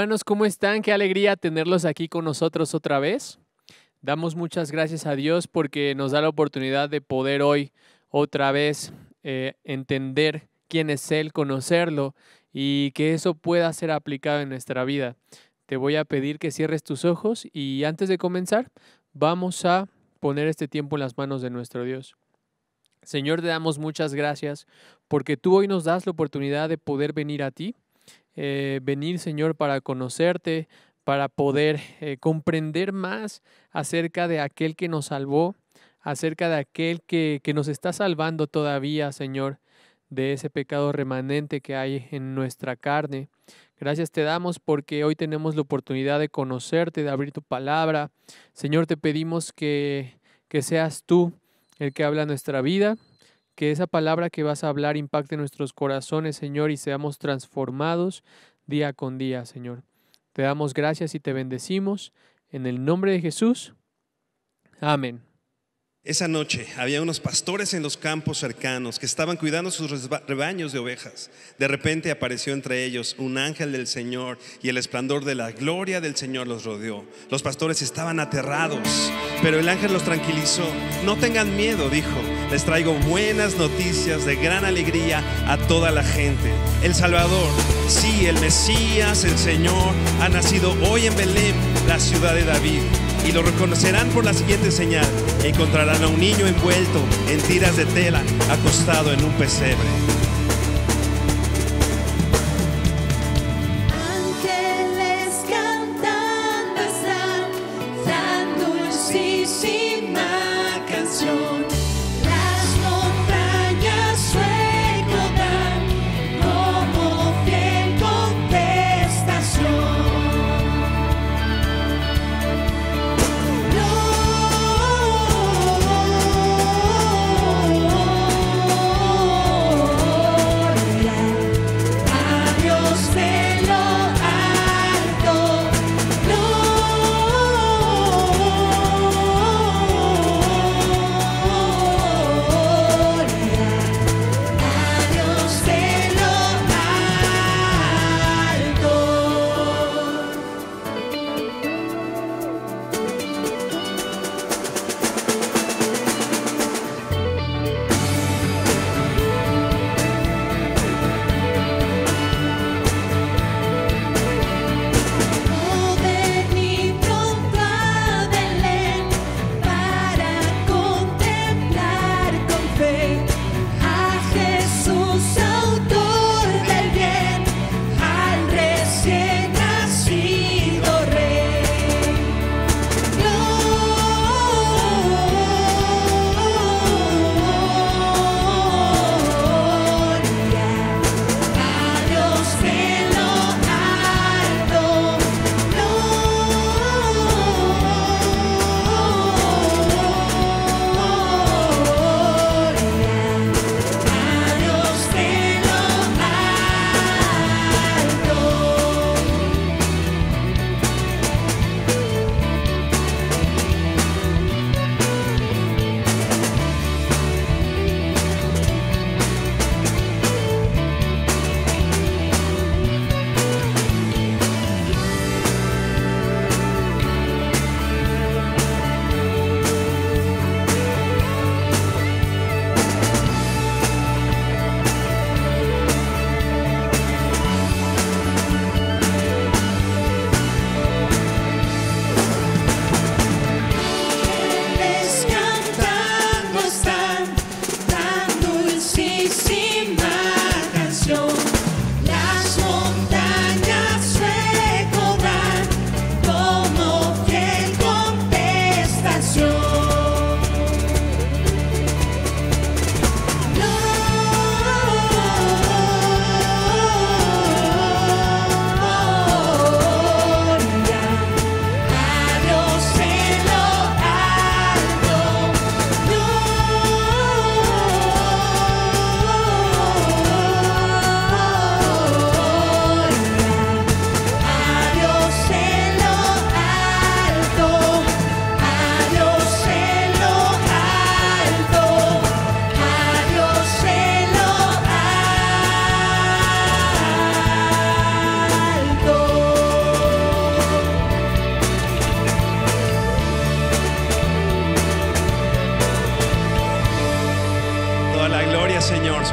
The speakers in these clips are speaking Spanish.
hermanos, ¿cómo están? Qué alegría tenerlos aquí con nosotros otra vez. Damos muchas gracias a Dios porque nos da la oportunidad de poder hoy otra vez entender quién es Él, conocerlo y que eso pueda ser aplicado en nuestra vida. Te voy a pedir que cierres tus ojos y antes de comenzar, vamos a poner este tiempo en las manos de nuestro Dios. Señor, te damos muchas gracias porque tú hoy nos das la oportunidad de poder venir a ti. Venir, Señor, para conocerte, para poder comprender más acerca de aquel que nos salvó, acerca de aquel que nos está salvando todavía, Señor, de ese pecado remanente que hay en nuestra carne. Gracias te damos porque hoy tenemos la oportunidad de conocerte, de abrir tu palabra. Señor, te pedimos que seas tú el que habla nuestra vida, que esa palabra que vas a hablar impacte nuestros corazones, Señor, y seamos transformados día con día, Señor. Te damos gracias y te bendecimos. En el nombre de Jesús. Amén. Esa noche había unos pastores en los campos cercanos que estaban cuidando sus rebaños de ovejas. De repente apareció entre ellos un ángel del Señor y el resplandor de la gloria del Señor los rodeó. Los pastores estaban aterrados, pero el ángel los tranquilizó. No tengan miedo, dijo. Les traigo buenas noticias de gran alegría a toda la gente. El Salvador, sí, el Mesías, el Señor, ha nacido hoy en Belén, la ciudad de David. Y lo reconocerán por la siguiente señal: encontrarán a un niño envuelto en tiras de tela, acostado en un pesebre. Ángeles cantando están tan dulcísima canción. Las montañas su eco dan como fiel contestación.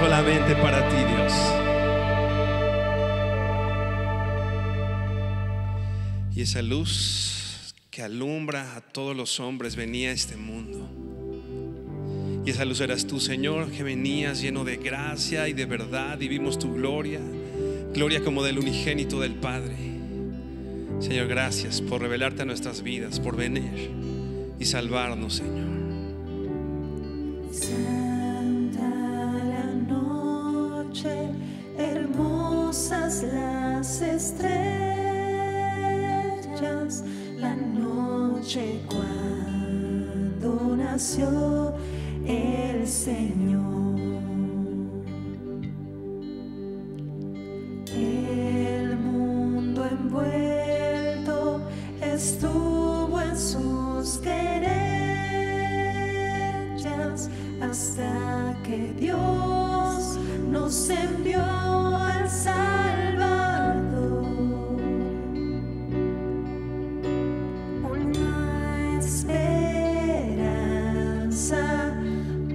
solamente para ti, Dios. Y esa luz que alumbra a todos los hombres venía a este mundo. Y esa luz eras tú, Señor, que venías lleno de gracia y de verdad, y vimos tu gloria, gloria como del unigénito del Padre. Señor, gracias por revelarte a nuestras vidas, por venir y salvarnos, Señor. Santa la noche, hermosas las estrellas, la noche cuando nació el Señor. El mundo envuelto estuvo en sus querellas hasta que Dios nos envió al Salvador. Una esperanza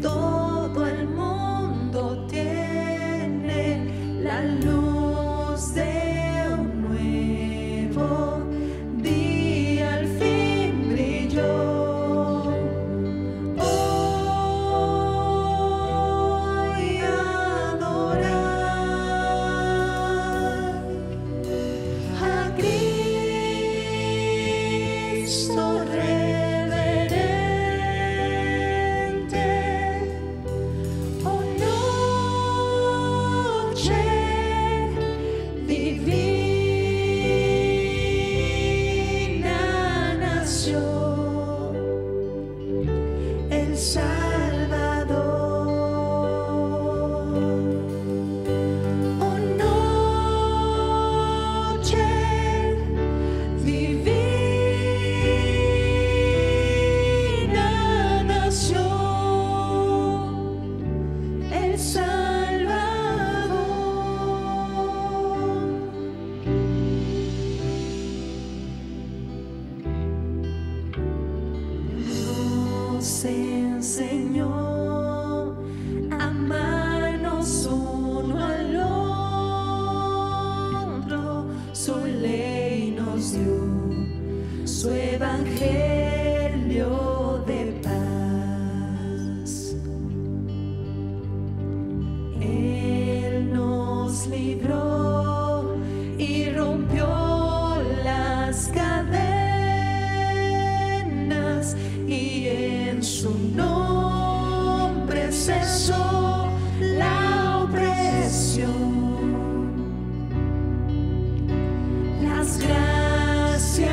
todo el mundo tiene, la luz de un nuevo día al fin brilló. Hoy adorar a Cristo reverente. Oh, noche divina nació el Salvador. Oh, noche divina nació el Salvador. Nos enseñó a amarnos uno al otro, su ley nos dio, su evangelio de paz. Él nos libró y rompió las cadenas, y en su nombre cesó la opresión. Las gracias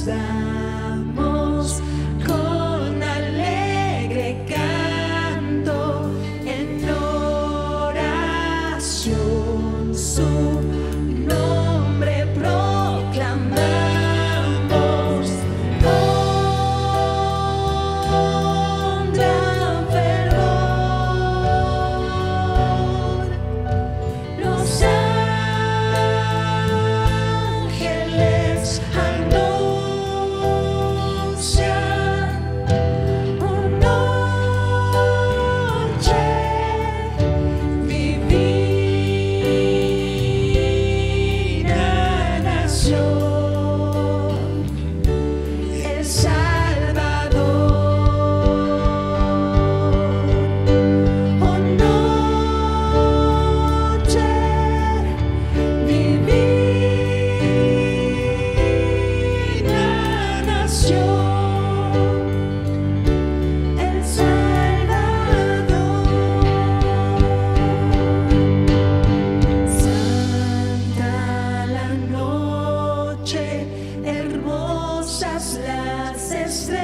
damos con alegre canto, en oración su nombre proclamamos. Con gran fervor los ángeles anuncian, oh, noche divina nació el Salvador. Oh, noche divina nació el Salvador. Santa la noche, hermosas las estrellas,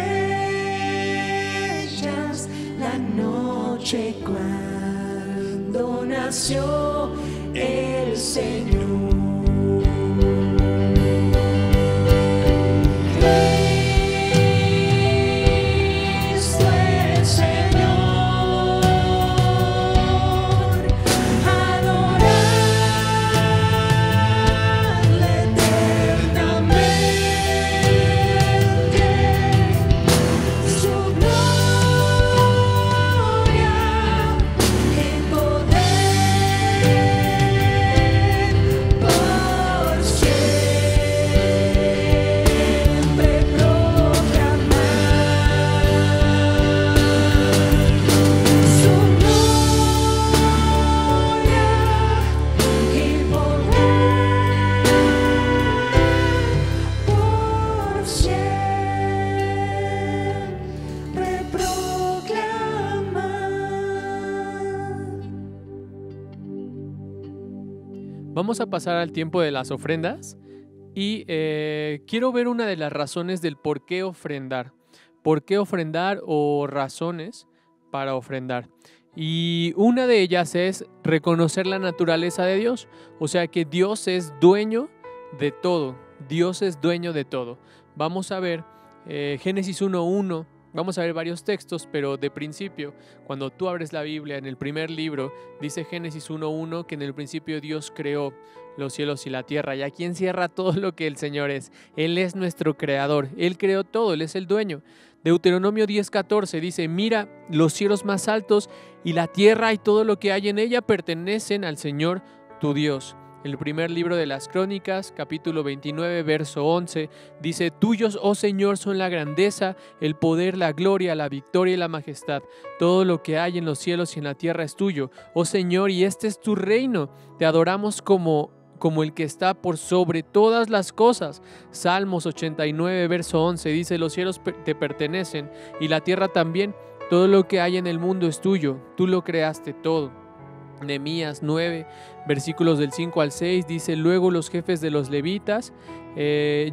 la noche cuando nació el Señor. Cristo el Señor, adorarle eternamente, su gloria en poder. Vamos a pasar al tiempo de las ofrendas y quiero ver una de las razones del por qué ofrendar. ¿Por qué ofrendar o razones para ofrendar? Y una de ellas es reconocer la naturaleza de Dios. O sea que Dios es dueño de todo. Dios es dueño de todo. Vamos a ver Génesis 1:1. Vamos a ver varios textos, pero de principio, cuando tú abres la Biblia en el primer libro, dice Génesis 1:1 que en el principio Dios creó los cielos y la tierra. Y aquí encierra todo lo que el Señor es. Él es nuestro creador. Él creó todo. Él es el dueño. Deuteronomio 10:14 dice, mira, los cielos más altos y la tierra y todo lo que hay en ella pertenecen al Señor tu Dios. El primer libro de las Crónicas, capítulo 29, verso 11, dice, tuyos, oh Señor, son la grandeza, el poder, la gloria, la victoria y la majestad. Todo lo que hay en los cielos y en la tierra es tuyo, oh Señor, y este es tu reino. Te adoramos como el que está por sobre todas las cosas. Salmos 89, verso 11, dice, los cielos te pertenecen y la tierra también. Todo lo que hay en el mundo es tuyo, tú lo creaste todo. Nehemías 9, versículos del 5 al 6, dice, luego los jefes de los levitas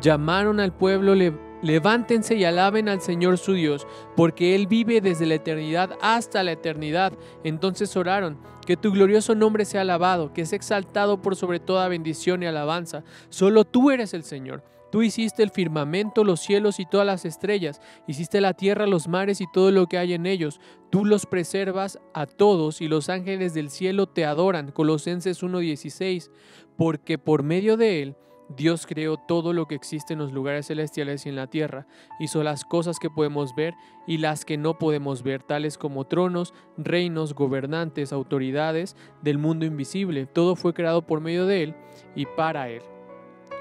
llamaron al pueblo, levántense y alaben al Señor su Dios, porque Él vive desde la eternidad hasta la eternidad. Entonces oraron, que tu glorioso nombre sea alabado, que es exaltado por sobre toda bendición y alabanza. Solo tú eres el Señor. Tú hiciste el firmamento, los cielos y todas las estrellas. Hiciste la tierra, los mares y todo lo que hay en ellos. Tú los preservas a todos y los ángeles del cielo te adoran. Colosenses 1:16. Porque por medio de Él, Dios creó todo lo que existe en los lugares celestiales y en la tierra. Hizo las cosas que podemos ver y las que no podemos ver, tales como tronos, reinos, gobernantes, autoridades del mundo invisible. Todo fue creado por medio de Él y para Él.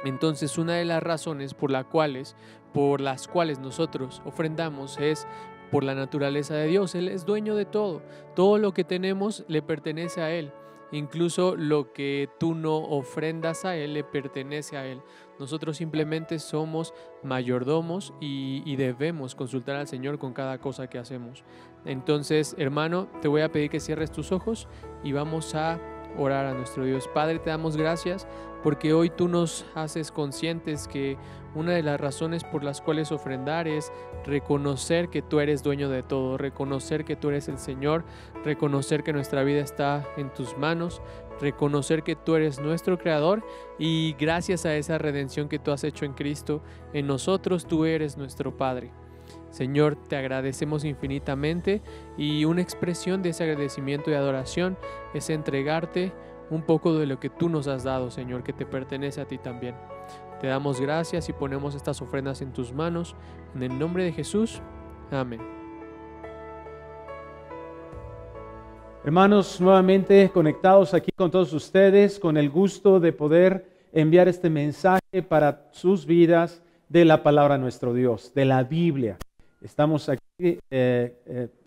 Entonces, una de las razones por las cuales nosotros ofrendamos es por la naturaleza de Dios. Él es dueño de todo. Todo lo que tenemos le pertenece a Él. Incluso lo que tú no ofrendas a Él le pertenece a Él. Nosotros simplemente somos mayordomos y debemos consultar al Señor con cada cosa que hacemos. Entonces, hermano, te voy a pedir que cierres tus ojos y vamos a orar a nuestro Dios. Padre, te damos gracias porque hoy tú nos haces conscientes que una de las razones por las cuales ofrendar es reconocer que tú eres dueño de todo, reconocer que tú eres el Señor, reconocer que nuestra vida está en tus manos, reconocer que tú eres nuestro creador y gracias a esa redención que tú has hecho en Cristo, en nosotros tú eres nuestro Padre. Señor, te agradecemos infinitamente y una expresión de ese agradecimiento y adoración es entregarte un poco de lo que tú nos has dado, Señor, que te pertenece a ti también. Te damos gracias y ponemos estas ofrendas en tus manos. En el nombre de Jesús. Amén. Hermanos, nuevamente conectados aquí con todos ustedes, con el gusto de poder enviar este mensaje para sus vidas de la palabra de nuestro Dios, de la Biblia. Estamos aquí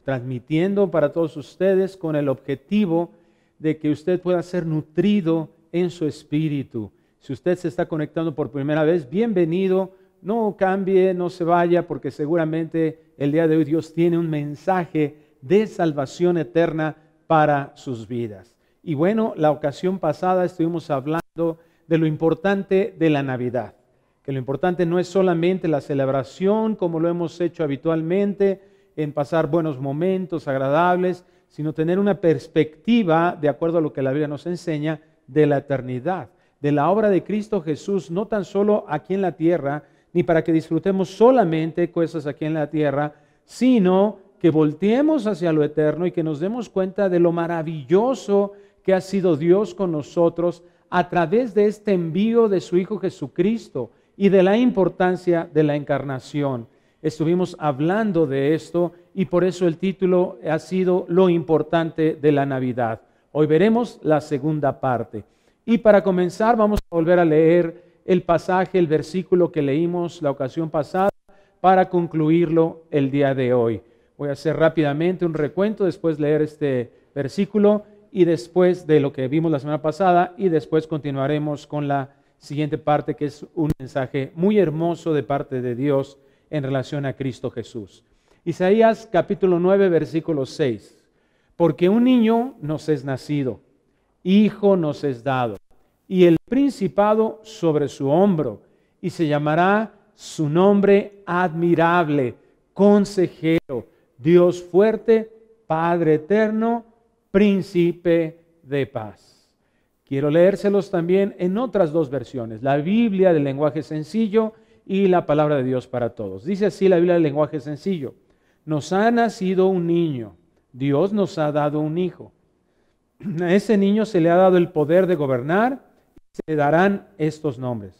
transmitiendo para todos ustedes con el objetivo de que usted pueda ser nutrido en su espíritu. Si usted se está conectando por primera vez, bienvenido. No cambie, no se vaya, porque seguramente el día de hoy Dios tiene un mensaje de salvación eterna para sus vidas. Y bueno, la ocasión pasada estuvimos hablando de lo importante de la Navidad. Que lo importante no es solamente la celebración, como lo hemos hecho habitualmente, en pasar buenos momentos agradables, sino tener una perspectiva, de acuerdo a lo que la Biblia nos enseña, de la eternidad, de la obra de Cristo Jesús, no tan solo aquí en la tierra, ni para que disfrutemos solamente cosas aquí en la tierra, sino que volteemos hacia lo eterno y que nos demos cuenta de lo maravilloso que ha sido Dios con nosotros a través de este envío de su Hijo Jesucristo y de la importancia de la encarnación. Estuvimos hablando de esto y por eso el título ha sido Lo importante de la Navidad. Hoy veremos la segunda parte. Y para comenzar vamos a volver a leer el pasaje, el versículo que leímos la ocasión pasada para concluirlo el día de hoy. Voy a hacer rápidamente un recuento, después leer este versículo y después de lo que vimos la semana pasada y después continuaremos con la siguiente parte que es un mensaje muy hermoso de parte de Dios en relación a Cristo Jesús. Isaías capítulo 9 versículo 6. Porque un niño nos es nacido, hijo nos es dado, y el principado sobre su hombro, y se llamará su nombre admirable, consejero, Dios fuerte, Padre eterno, príncipe de paz. Quiero leérselos también en otras dos versiones, la Biblia del lenguaje sencillo y la palabra de Dios para todos. Dice así la Biblia del lenguaje sencillo: nos ha nacido un niño, Dios nos ha dado un hijo. A ese niño se le ha dado el poder de gobernar, se le darán estos nombres: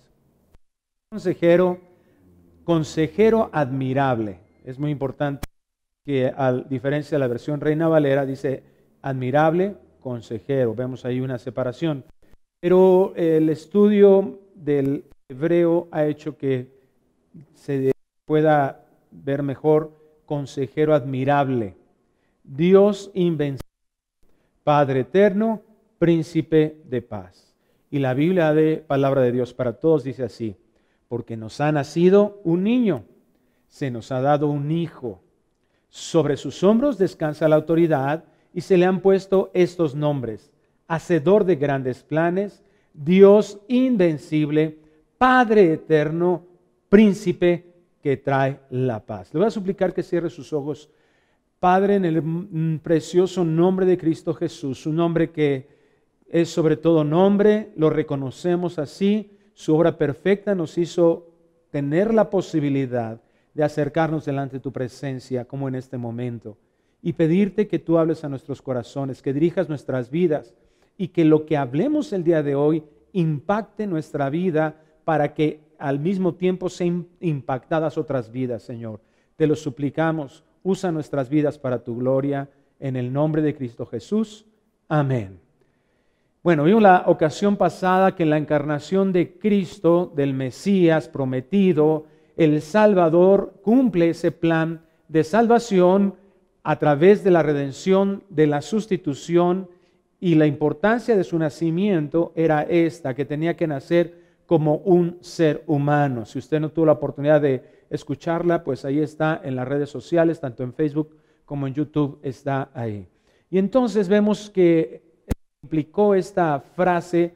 consejero, consejero admirable. Es muy importante que, a diferencia de la versión Reina Valera, dice admirable, consejero. Vemos ahí una separación. Pero el estudio del hebreo ha hecho que se pueda ver mejor consejero admirable, Dios invencible, Padre eterno, príncipe de paz. Y la Biblia de Palabra de Dios para todos dice así: porque nos ha nacido un niño, se nos ha dado un hijo, sobre sus hombros descansa la autoridad y se le han puesto estos nombres: hacedor de grandes planes, Dios invencible, Padre eterno, príncipe que trae la paz. Le voy a suplicar que cierre sus ojos. Padre, en el precioso nombre de Cristo Jesús, su nombre que es sobre todo nombre, lo reconocemos así. Su obra perfecta nos hizo tener la posibilidad de acercarnos delante de tu presencia como en este momento y pedirte que tú hables a nuestros corazones, que dirijas nuestras vidas y que lo que hablemos el día de hoy impacte nuestra vida para que al mismo tiempo sean impactadas otras vidas, Señor. Te lo suplicamos, usa nuestras vidas para tu gloria, en el nombre de Cristo Jesús. Amén. Bueno, vimos la ocasión pasada que en la encarnación de Cristo, del Mesías prometido, el Salvador cumple ese plan de salvación a través de la redención, de la sustitución, y la importancia de su nacimiento era esta, que tenía que nacer como un ser humano. Si usted no tuvo la oportunidad de escucharla, pues ahí está en las redes sociales, tanto en Facebook como en YouTube está ahí. Y entonces vemos que implicó esta frase,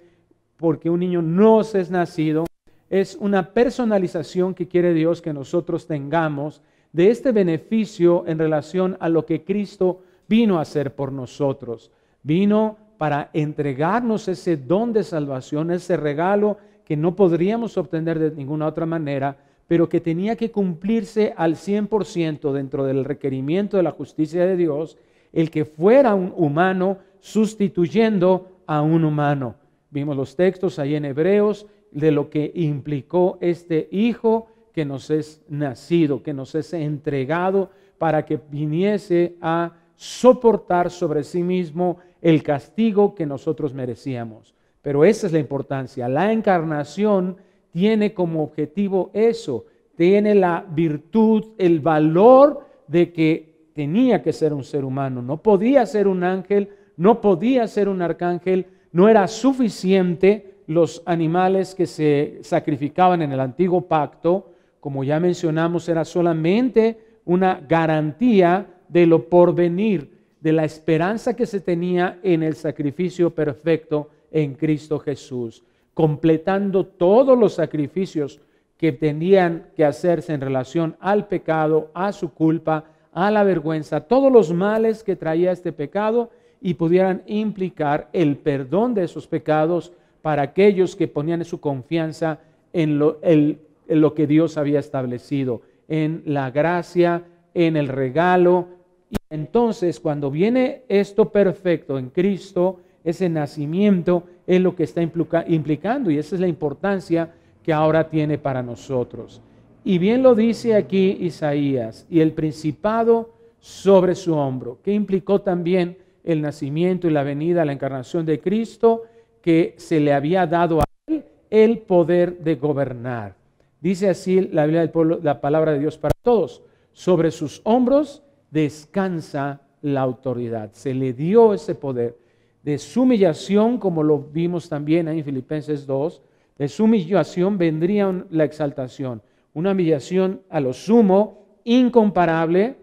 porque un niño nos es nacido, es una personalización que quiere Dios que nosotros tengamos de este beneficio en relación a lo que Cristo vino a hacer por nosotros. Vino para entregarnos ese don de salvación, ese regalo que no podríamos obtener de ninguna otra manera, pero que tenía que cumplirse al 100% dentro del requerimiento de la justicia de Dios, el que fuera un humano sustituyendo a un humano. Vimos los textos ahí en Hebreos de lo que implicó este hijo que nos es nacido, que nos es entregado para que viniese a soportar sobre sí mismo el castigo que nosotros merecíamos. Pero esa es la importancia. La encarnación tiene como objetivo eso, tiene la virtud, el valor de que tenía que ser un ser humano. No podía ser un ángel, no podía ser un arcángel, no era suficiente los animales que se sacrificaban en el antiguo pacto. Como ya mencionamos, era solamente una garantía de lo porvenir, de la esperanza que se tenía en el sacrificio perfecto en Cristo Jesús, completando todos los sacrificios que tenían que hacerse en relación al pecado, a su culpa, a la vergüenza, todos los males que traía este pecado y pudieran implicar el perdón de esos pecados para aquellos que ponían su confianza en lo que Dios había establecido, en la gracia, en el regalo. Y entonces, cuando viene esto perfecto en Cristo, ese nacimiento es lo que está implicando, y esa es la importancia que ahora tiene para nosotros. Y bien lo dice aquí Isaías: y el principado sobre su hombro, que implicó también el nacimiento y la venida, la encarnación de Cristo, que se le había dado a él el poder de gobernar. Dice así la Biblia del pueblo, la palabra de Dios para todos: sobre sus hombros descansa la autoridad. Se le dio ese poder. De su humillación, como lo vimos también ahí en Filipenses 2, de su humillación vendría la exaltación. Una humillación a lo sumo, incomparable,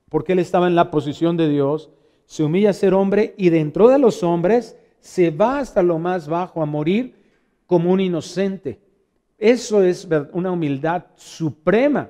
porque él estaba en la posición de Dios. Se humilla a ser hombre y dentro de los hombres se va hasta lo más bajo a morir como un inocente. Eso es una humildad suprema.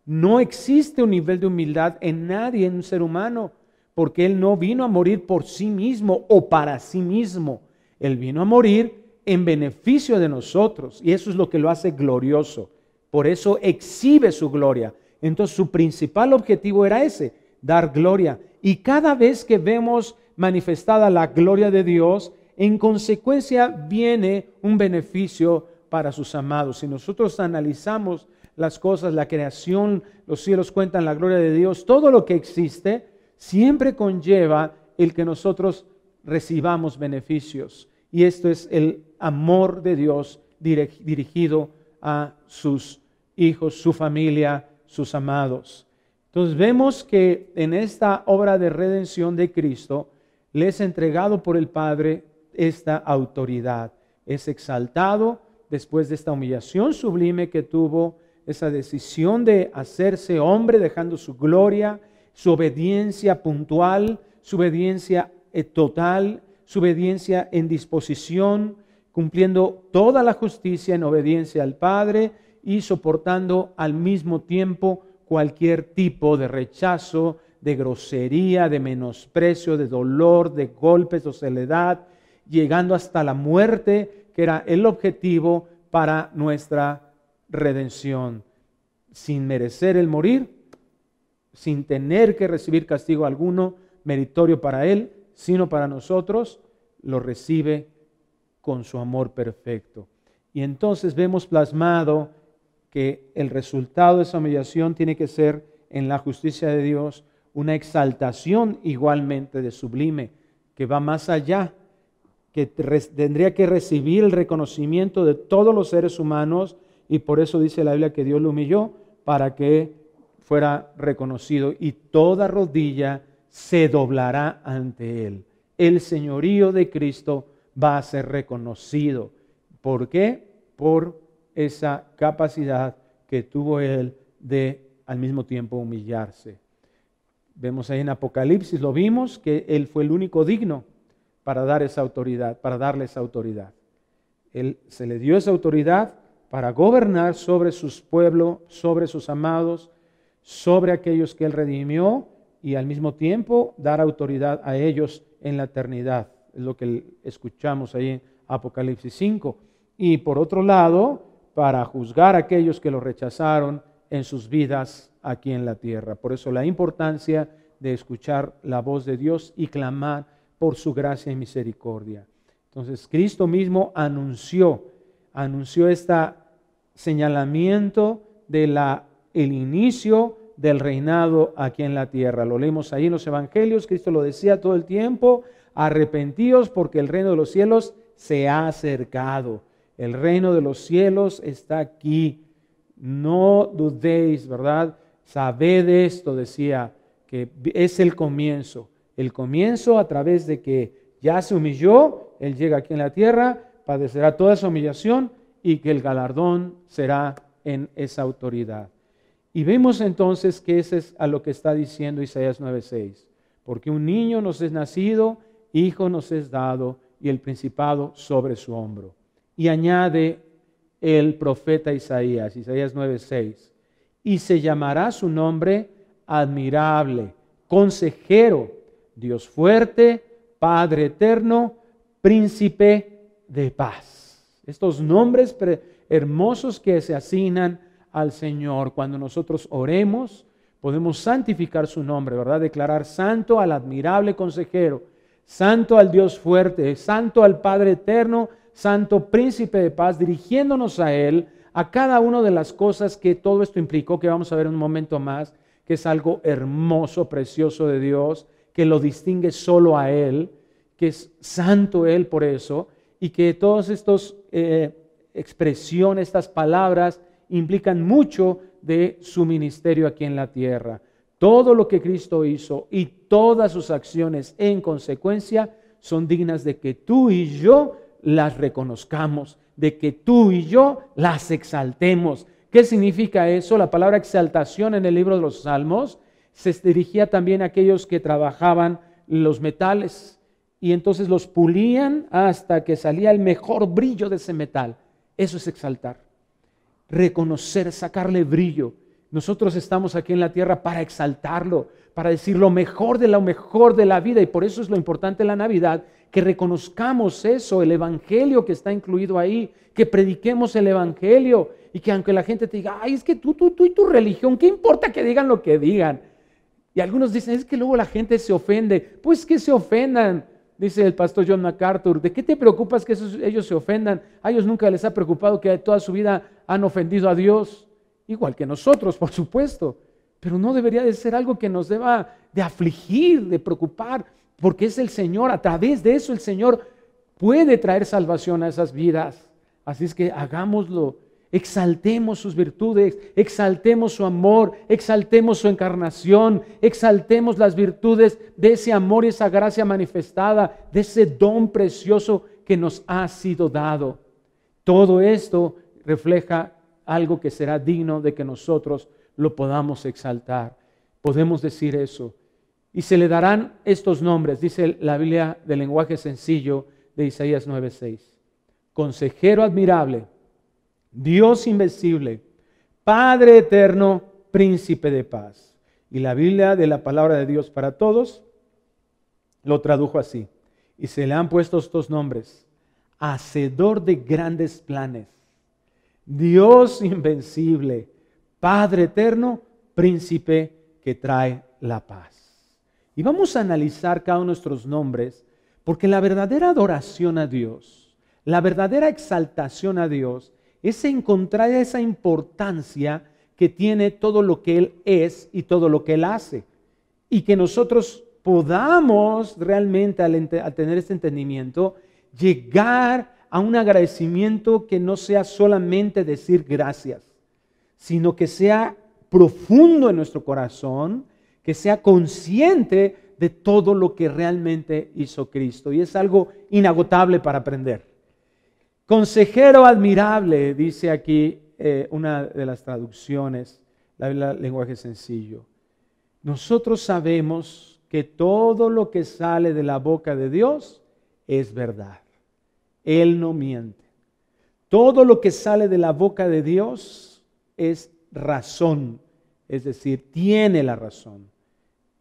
No existe un nivel de humildad en nadie, en un ser humano, porque Él no vino a morir por sí mismo o para sí mismo. Él vino a morir en beneficio de nosotros, y eso es lo que lo hace glorioso. Por eso exhibe su gloria. Entonces su principal objetivo era ese, dar gloria. Y cada vez que vemos manifestada la gloria de Dios, en consecuencia viene un beneficio para sus amados. Si nosotros analizamos las cosas, la creación, los cielos cuentan la gloria de Dios, todo lo que existe siempre conlleva el que nosotros recibamos beneficios. Y esto es el amor de Dios dirigido a sus hijos, su familia, sus amados. Entonces vemos que en esta obra de redención de Cristo le es entregado por el Padre esta autoridad. Es exaltado después de esta humillación sublime que tuvo, esa decisión de hacerse hombre dejando su gloria, su obediencia puntual, su obediencia total, su obediencia en disposición, cumpliendo toda la justicia en obediencia al Padre y soportando al mismo tiempo cualquier tipo de rechazo, de grosería, de menosprecio, de dolor, de golpes, de soledad, llegando hasta la muerte, que era el objetivo para nuestra redención. Sin merecer el morir, sin tener que recibir castigo alguno meritorio para Él, sino para nosotros, lo recibe con su amor perfecto. Y entonces vemos plasmado que el resultado de esa humillación tiene que ser en la justicia de Dios una exaltación igualmente de sublime, que va más allá, que tendría que recibir el reconocimiento de todos los seres humanos, y por eso dice la Biblia que Dios lo humilló para que fuera reconocido y toda rodilla se doblará ante Él. El señorío de Cristo va a ser reconocido. ¿Por qué? Por esa capacidad que tuvo Él de al mismo tiempo humillarse. Vemos ahí en Apocalipsis, lo vimos, que Él fue el único digno para dar esa autoridad, para darle esa autoridad. Él se le dio esa autoridad para gobernar sobre sus pueblos, sobre sus amados, sobre aquellos que Él redimió y al mismo tiempo dar autoridad a ellos en la eternidad. Es lo que escuchamos ahí en Apocalipsis 5. Y por otro lado, para juzgar a aquellos que lo rechazaron en sus vidas aquí en la tierra. Por eso la importancia de escuchar la voz de Dios y clamar por su gracia y misericordia. Entonces Cristo mismo anunció este señalamiento de el inicio del reinado aquí en la tierra. Lo leemos ahí en los evangelios, Cristo lo decía todo el tiempo: arrepentíos porque el reino de los cielos se ha acercado. El reino de los cielos está aquí. No dudéis, ¿verdad? Sabed esto, decía, que es el comienzo. El comienzo a través de que ya se humilló, Él llega aquí en la tierra, padecerá toda esa humillación y que el galardón será en esa autoridad. Y vemos entonces que ese es a lo que está diciendo Isaías 9:6. Porque un niño nos es nacido, hijo nos es dado, y el principado sobre su hombro. Y añade el profeta Isaías 9:6, y se llamará su nombre admirable, consejero, Dios fuerte, Padre eterno, príncipe de paz. Estos nombres hermosos que se asignan al Señor. Cuando nosotros oremos, podemos santificar su nombre, ¿verdad? Declarar santo al admirable consejero, santo al Dios fuerte, santo al Padre eterno, santo príncipe de paz, dirigiéndonos a Él, a cada una de las cosas que todo esto implicó, que vamos a ver en un momento más, que es algo hermoso, precioso de Dios, que lo distingue solo a Él, que es santo Él por eso, y que todas estas expresiones, estas palabras, implican mucho de su ministerio aquí en la tierra. Todo lo que Cristo hizo y todas sus acciones en consecuencia son dignas de que tú y yo las reconozcamos, de que tú y yo las exaltemos. ¿Qué significa eso? La palabra exaltación en el libro de los Salmos se dirigía también a aquellos que trabajaban los metales y entonces los pulían hasta que salía el mejor brillo de ese metal. Eso es exaltar. Reconocer, sacarle brillo. Nosotros estamos aquí en la tierra para exaltarlo, para decir lo mejor de la vida, y por eso es lo importante de la Navidad, que reconozcamos eso, el evangelio que está incluido ahí, que prediquemos el evangelio, y que aunque la gente te diga, ay, es que tú y tu religión, ¿qué importa que digan lo que digan? Y algunos dicen, es que luego la gente se ofende. Pues que se ofendan, dice el pastor John MacArthur. ¿De qué te preocupas que ellos se ofendan? A ellos nunca les ha preocupado que toda su vida han ofendido a Dios. Igual que nosotros, por supuesto. Pero no debería de ser algo que nos deba de afligir, de preocupar, porque es el Señor. A través de eso el Señor puede traer salvación a esas vidas. Así es que hagámoslo. Exaltemos sus virtudes, exaltemos su amor, exaltemos su encarnación, exaltemos las virtudes de ese amor y esa gracia manifestada, de ese don precioso que nos ha sido dado. Todo esto refleja algo que será digno de que nosotros lo podamos exaltar. Podemos decir eso. Y se le darán estos nombres, dice la Biblia del lenguaje sencillo de Isaías 9:6. Consejero admirable, Dios invencible, Padre eterno, príncipe de paz. Y la Biblia de la palabra de Dios para todos lo tradujo así. Y se le han puesto estos nombres: hacedor de grandes planes, Dios invencible, Padre eterno, príncipe que trae la paz. Y vamos a analizar cada uno de nuestros nombres, porque la verdadera adoración a Dios, la verdadera exaltación a Dios, es encontrar esa importancia que tiene todo lo que Él es y todo lo que Él hace. Y que nosotros podamos realmente, al tener este entendimiento, llegar a un agradecimiento que no sea solamente decir gracias, sino que sea profundo en nuestro corazón, que sea consciente de todo lo que realmente hizo Cristo. Y es algo inagotable para aprender. Consejero admirable, dice aquí una de las traducciones, la lenguaje sencillo. Nosotros sabemos que todo lo que sale de la boca de Dios es verdad. Él no miente. Todo lo que sale de la boca de Dios es razón, es decir, tiene la razón.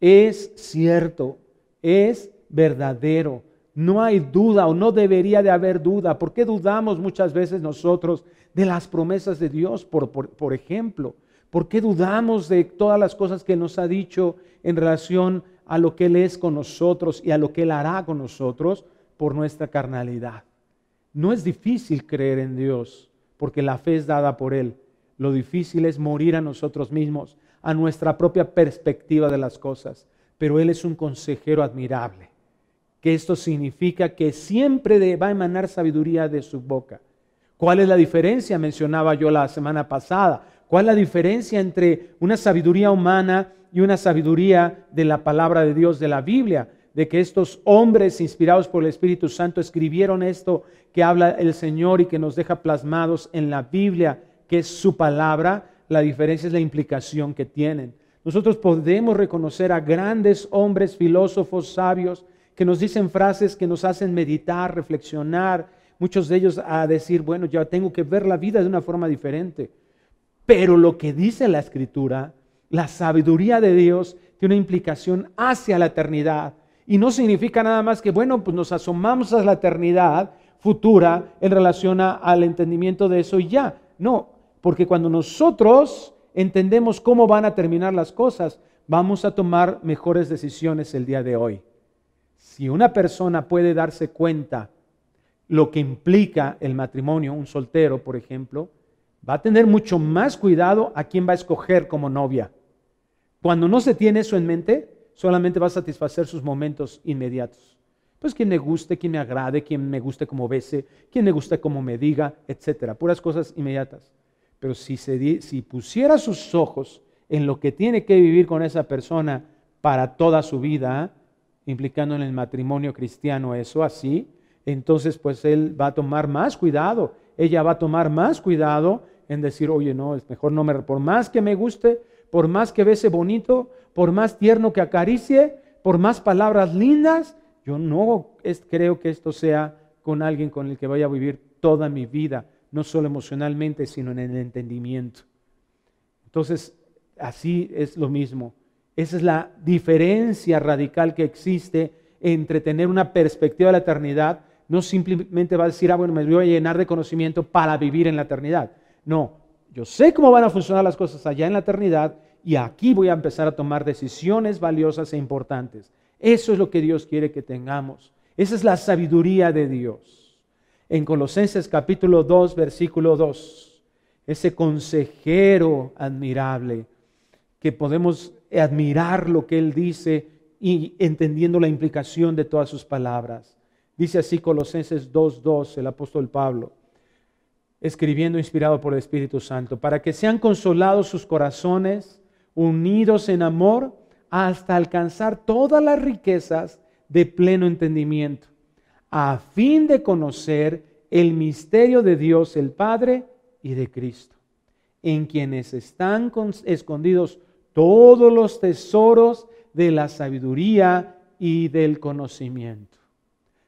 Es cierto, es verdadero. No hay duda o no debería de haber duda. ¿Por qué dudamos muchas veces nosotros de las promesas de Dios, por ejemplo? ¿Por qué dudamos de todas las cosas que nos ha dicho en relación a lo que Él es con nosotros y a lo que Él hará con nosotros por nuestra carnalidad? No es difícil creer en Dios, porque la fe es dada por Él. Lo difícil es morir a nosotros mismos, a nuestra propia perspectiva de las cosas. Pero Él es un consejero admirable. Que esto significa que siempre va a emanar sabiduría de su boca. ¿Cuál es la diferencia? Mencionaba yo la semana pasada. ¿Cuál es la diferencia entre una sabiduría humana y una sabiduría de la palabra de Dios, de la Biblia? De que estos hombres inspirados por el Espíritu Santo escribieron esto que habla el Señor y que nos deja plasmados en la Biblia, que es su palabra. La diferencia es la implicación que tienen. Nosotros podemos reconocer a grandes hombres, filósofos, sabios, que nos dicen frases que nos hacen meditar, reflexionar, muchos de ellos a decir, bueno, ya tengo que ver la vida de una forma diferente. Pero lo que dice la Escritura, la sabiduría de Dios, tiene una implicación hacia la eternidad. Y no significa nada más que, bueno, pues nos asomamos a la eternidad futura en relación al entendimiento de eso y ya. No, porque cuando nosotros entendemos cómo van a terminar las cosas, vamos a tomar mejores decisiones el día de hoy. Si una persona puede darse cuenta lo que implica el matrimonio, un soltero, por ejemplo, va a tener mucho más cuidado a quién va a escoger como novia. Cuando no se tiene eso en mente, solamente va a satisfacer sus momentos inmediatos. Pues quien me guste, quien me agrade, quien me guste como bese, quien me guste como me diga, etcétera. Puras cosas inmediatas. Pero si pusiera sus ojos en lo que tiene que vivir con esa persona para toda su vida, implicando en el matrimonio cristiano eso así, entonces pues él va a tomar más cuidado, ella va a tomar más cuidado en decir, oye, no, es mejor no por más que me guste, por más que bese bonito, por más tierno que acaricie, por más palabras lindas, yo no creo que esto sea con alguien con el que vaya a vivir toda mi vida, no solo emocionalmente, sino en el entendimiento. Entonces, así es lo mismo. Esa es la diferencia radical que existe entre tener una perspectiva de la eternidad. No simplemente va a decir, bueno, me voy a llenar de conocimiento para vivir en la eternidad. No, yo sé cómo van a funcionar las cosas allá en la eternidad y aquí voy a empezar a tomar decisiones valiosas e importantes. Eso es lo que Dios quiere que tengamos. Esa es la sabiduría de Dios. En Colosenses capítulo 2, versículo 2, ese consejero admirable, que podemos admirar lo que Él dice y entendiendo la implicación de todas sus palabras. Dice así Colosenses 2:2, el apóstol Pablo, escribiendo inspirado por el Espíritu Santo, para que sean consolados sus corazones, unidos en amor, hasta alcanzar todas las riquezas de pleno entendimiento, a fin de conocer el misterio de Dios el Padre y de Cristo, en quienes están escondidos todos los tesoros de la sabiduría y del conocimiento.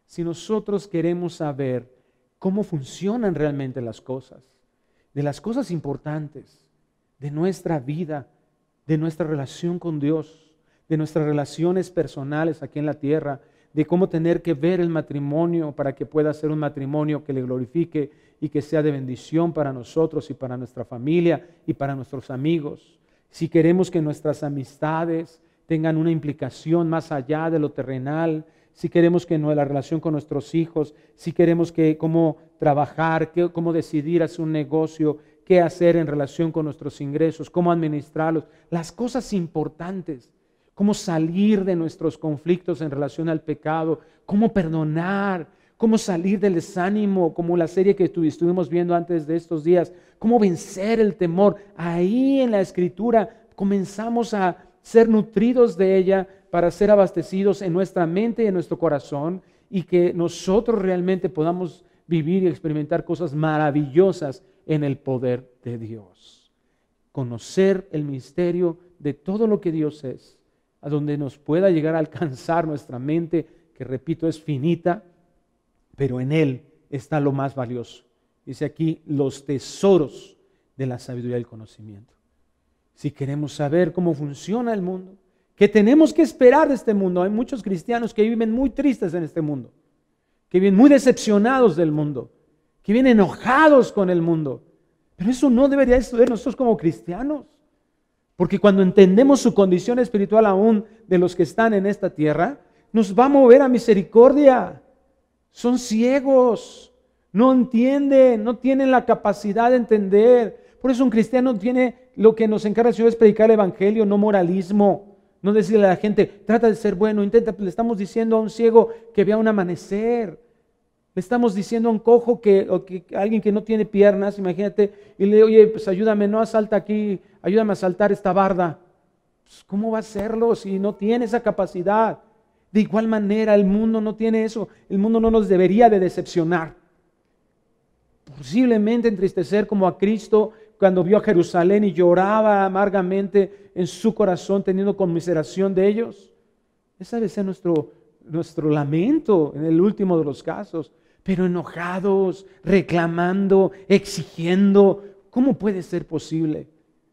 Si nosotros queremos saber cómo funcionan realmente las cosas, de las cosas importantes de nuestra vida, de nuestra relación con Dios, de nuestras relaciones personales aquí en la tierra, de cómo tener que ver el matrimonio para que pueda ser un matrimonio que le glorifique y que sea de bendición para nosotros y para nuestra familia y para nuestros amigos. Si queremos que nuestras amistades tengan una implicación más allá de lo terrenal, si queremos que la relación con nuestros hijos, si queremos que cómo trabajar, cómo decidir hacer un negocio, qué hacer en relación con nuestros ingresos, cómo administrarlos, las cosas importantes, cómo salir de nuestros conflictos en relación al pecado, cómo perdonar, cómo salir del desánimo, como la serie que estuvimos viendo antes de estos días, cómo vencer el temor. Ahí en la Escritura comenzamos a ser nutridos de ella para ser abastecidos en nuestra mente y en nuestro corazón y que nosotros realmente podamos vivir y experimentar cosas maravillosas en el poder de Dios. Conocer el misterio de todo lo que Dios es, a donde nos pueda llegar a alcanzar nuestra mente, que repito es finita, pero en Él está lo más valioso. Dice aquí, los tesoros de la sabiduría y el conocimiento. Si queremos saber cómo funciona el mundo, ¿qué tenemos que esperar de este mundo? Hay muchos cristianos que viven muy tristes en este mundo, que viven muy decepcionados del mundo, que viven enojados con el mundo. Pero eso no debería ser nosotros como cristianos. Porque cuando entendemos su condición espiritual aún de los que están en esta tierra, nos va a mover a misericordia. Son ciegos, no entienden, no tienen la capacidad de entender. Por eso un cristiano tiene, lo que nos encarga el Señor es predicar el evangelio, no moralismo. No decirle a la gente, trata de ser bueno, intenta. Le estamos diciendo a un ciego que vea un amanecer. Le estamos diciendo a un cojo a alguien que no tiene piernas, imagínate, y le digo, oye, pues ayúdame, no asalta aquí, ayúdame a saltar esta barda. Pues, ¿cómo va a hacerlo si no tiene esa capacidad? De igual manera, el mundo no tiene eso. El mundo no nos debería de decepcionar. Posiblemente entristecer como a Cristo cuando vio a Jerusalén y lloraba amargamente en su corazón teniendo conmiseración de ellos. Ese debe ser nuestro lamento en el último de los casos. Pero enojados, reclamando, exigiendo. ¿Cómo puede ser posible?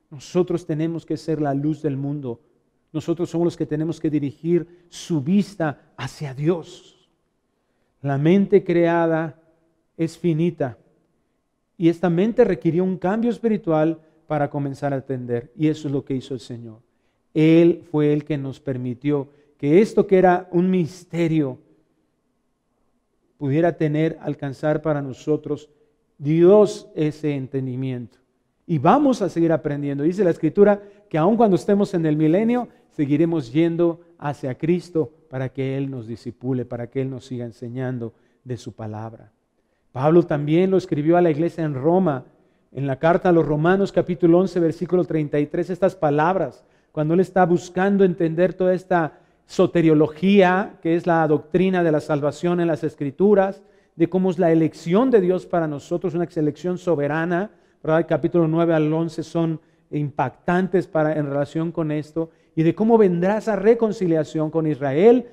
Nosotros tenemos que ser la luz del mundo. Nosotros somos los que tenemos que dirigir su vista hacia Dios. La mente creada es finita y esta mente requirió un cambio espiritual para comenzar a entender, y eso es lo que hizo el Señor. Él fue el que nos permitió que esto que era un misterio pudiera alcanzar para nosotros Dios ese entendimiento. Y vamos a seguir aprendiendo. Dice la Escritura que aun cuando estemos en el milenio, seguiremos yendo hacia Cristo para que Él nos discipule, para que Él nos siga enseñando de su palabra. Pablo también lo escribió a la iglesia en Roma, en la carta a los Romanos capítulo 11, versículo 33, estas palabras, cuando él está buscando entender toda esta soteriología, que es la doctrina de la salvación en las Escrituras, de cómo es la elección de Dios para nosotros, una elección soberana, ¿verdad? El capítulo 9 al 11 son impactantes en relación con esto, y de cómo vendrá esa reconciliación con Israel,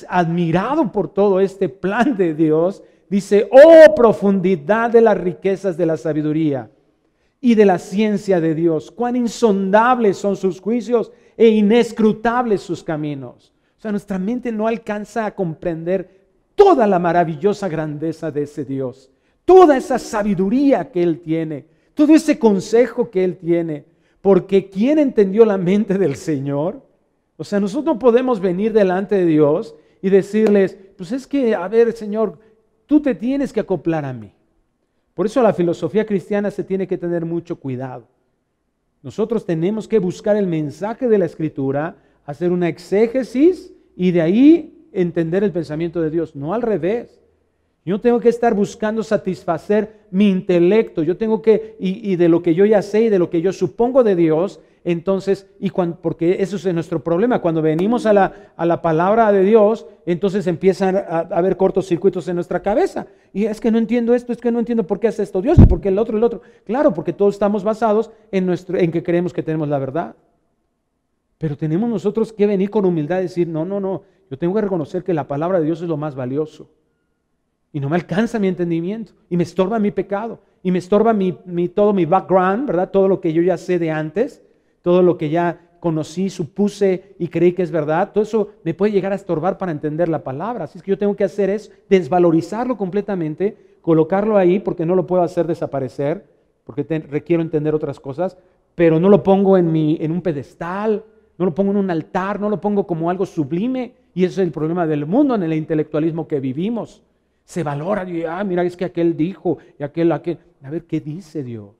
admirado por todo este plan de Dios, dice, oh profundidad de las riquezas de la sabiduría y de la ciencia de Dios, cuán insondables son sus juicios e inescrutables sus caminos. O sea, nuestra mente no alcanza a comprender toda la maravillosa grandeza de ese Dios, toda esa sabiduría que Él tiene, todo ese consejo que Él tiene, porque ¿quién entendió la mente del Señor? O sea, nosotros no podemos venir delante de Dios y decirles, pues es que, a ver, Señor, tú te tienes que acoplar a mí. Por eso la filosofía cristiana se tiene que tener mucho cuidado. Nosotros tenemos que buscar el mensaje de la Escritura, hacer una exégesis y de ahí entender el pensamiento de Dios, no al revés. Yo tengo que estar buscando satisfacer mi intelecto, yo tengo que, y de lo que yo ya sé y de lo que yo supongo de Dios, entonces, porque eso es nuestro problema, cuando venimos a la palabra de Dios, entonces empiezan a haber cortocircuitos en nuestra cabeza, y es que no entiendo esto, es que no entiendo por qué hace esto Dios, y por qué el otro, claro, porque todos estamos basados en que creemos que tenemos la verdad, pero tenemos nosotros que venir con humildad y decir, no, yo tengo que reconocer que la palabra de Dios es lo más valioso, y no me alcanza mi entendimiento, y me estorba mi pecado, y me estorba todo mi background, ¿verdad? Todo lo que yo ya sé de antes, todo lo que ya conocí, supuse y creí que es verdad, todo eso me puede llegar a estorbar para entender la palabra. Así es que yo tengo que hacer es desvalorizarlo completamente, colocarlo ahí porque no lo puedo hacer desaparecer, porque requiero entender otras cosas, pero no lo pongo en un pedestal, no lo pongo en un altar, no lo pongo como algo sublime, y ese es el problema del mundo en el intelectualismo que vivimos. Se valora, y, mira, es que aquel dijo, y aquel, a ver, ¿qué dice Dios?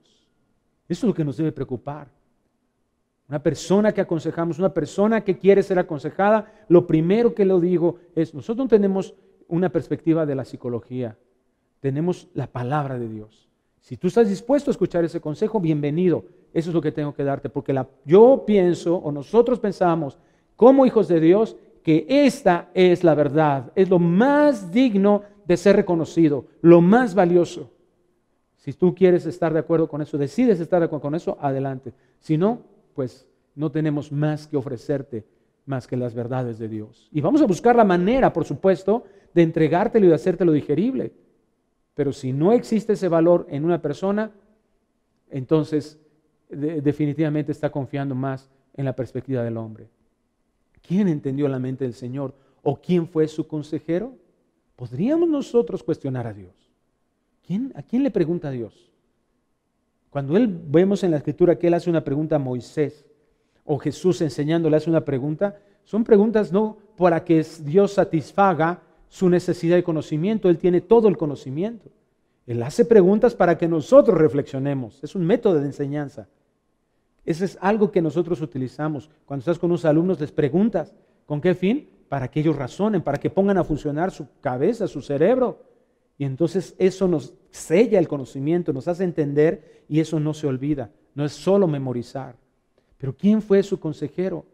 Eso es lo que nos debe preocupar. Una persona que aconsejamos, una persona que quiere ser aconsejada, lo primero que le digo es, nosotros no tenemos una perspectiva de la psicología, tenemos la palabra de Dios. Si tú estás dispuesto a escuchar ese consejo, bienvenido. Eso es lo que tengo que darte, porque yo pienso, o nosotros pensamos, como hijos de Dios, que esta es la verdad, es lo más digno de ser reconocido, lo más valioso. Si tú quieres estar de acuerdo con eso, decides estar de acuerdo con eso, adelante. Si no, pues no tenemos más que ofrecerte más que las verdades de Dios. Y vamos a buscar la manera, por supuesto, de entregártelo y de hacértelo digerible. Pero si no existe ese valor en una persona, entonces definitivamente está confiando más en la perspectiva del hombre. ¿Quién entendió la mente del Señor? ¿O quién fue su consejero? ¿Podríamos nosotros cuestionar a Dios? ¿A quién le pregunta a Dios? Cuando vemos en la Escritura que Él hace una pregunta a Moisés, o Jesús enseñándole hace una pregunta, son preguntas no para que Dios satisfaga su necesidad de conocimiento, Él tiene todo el conocimiento. Él hace preguntas para que nosotros reflexionemos, es un método de enseñanza. Eso es algo que nosotros utilizamos. Cuando estás con unos alumnos les preguntas, ¿con qué fin? Para que ellos razonen, para que pongan a funcionar su cabeza, su cerebro. Y entonces eso nos sella el conocimiento, nos hace entender y eso no se olvida. No es solo memorizar. Pero ¿quién fue su consejero?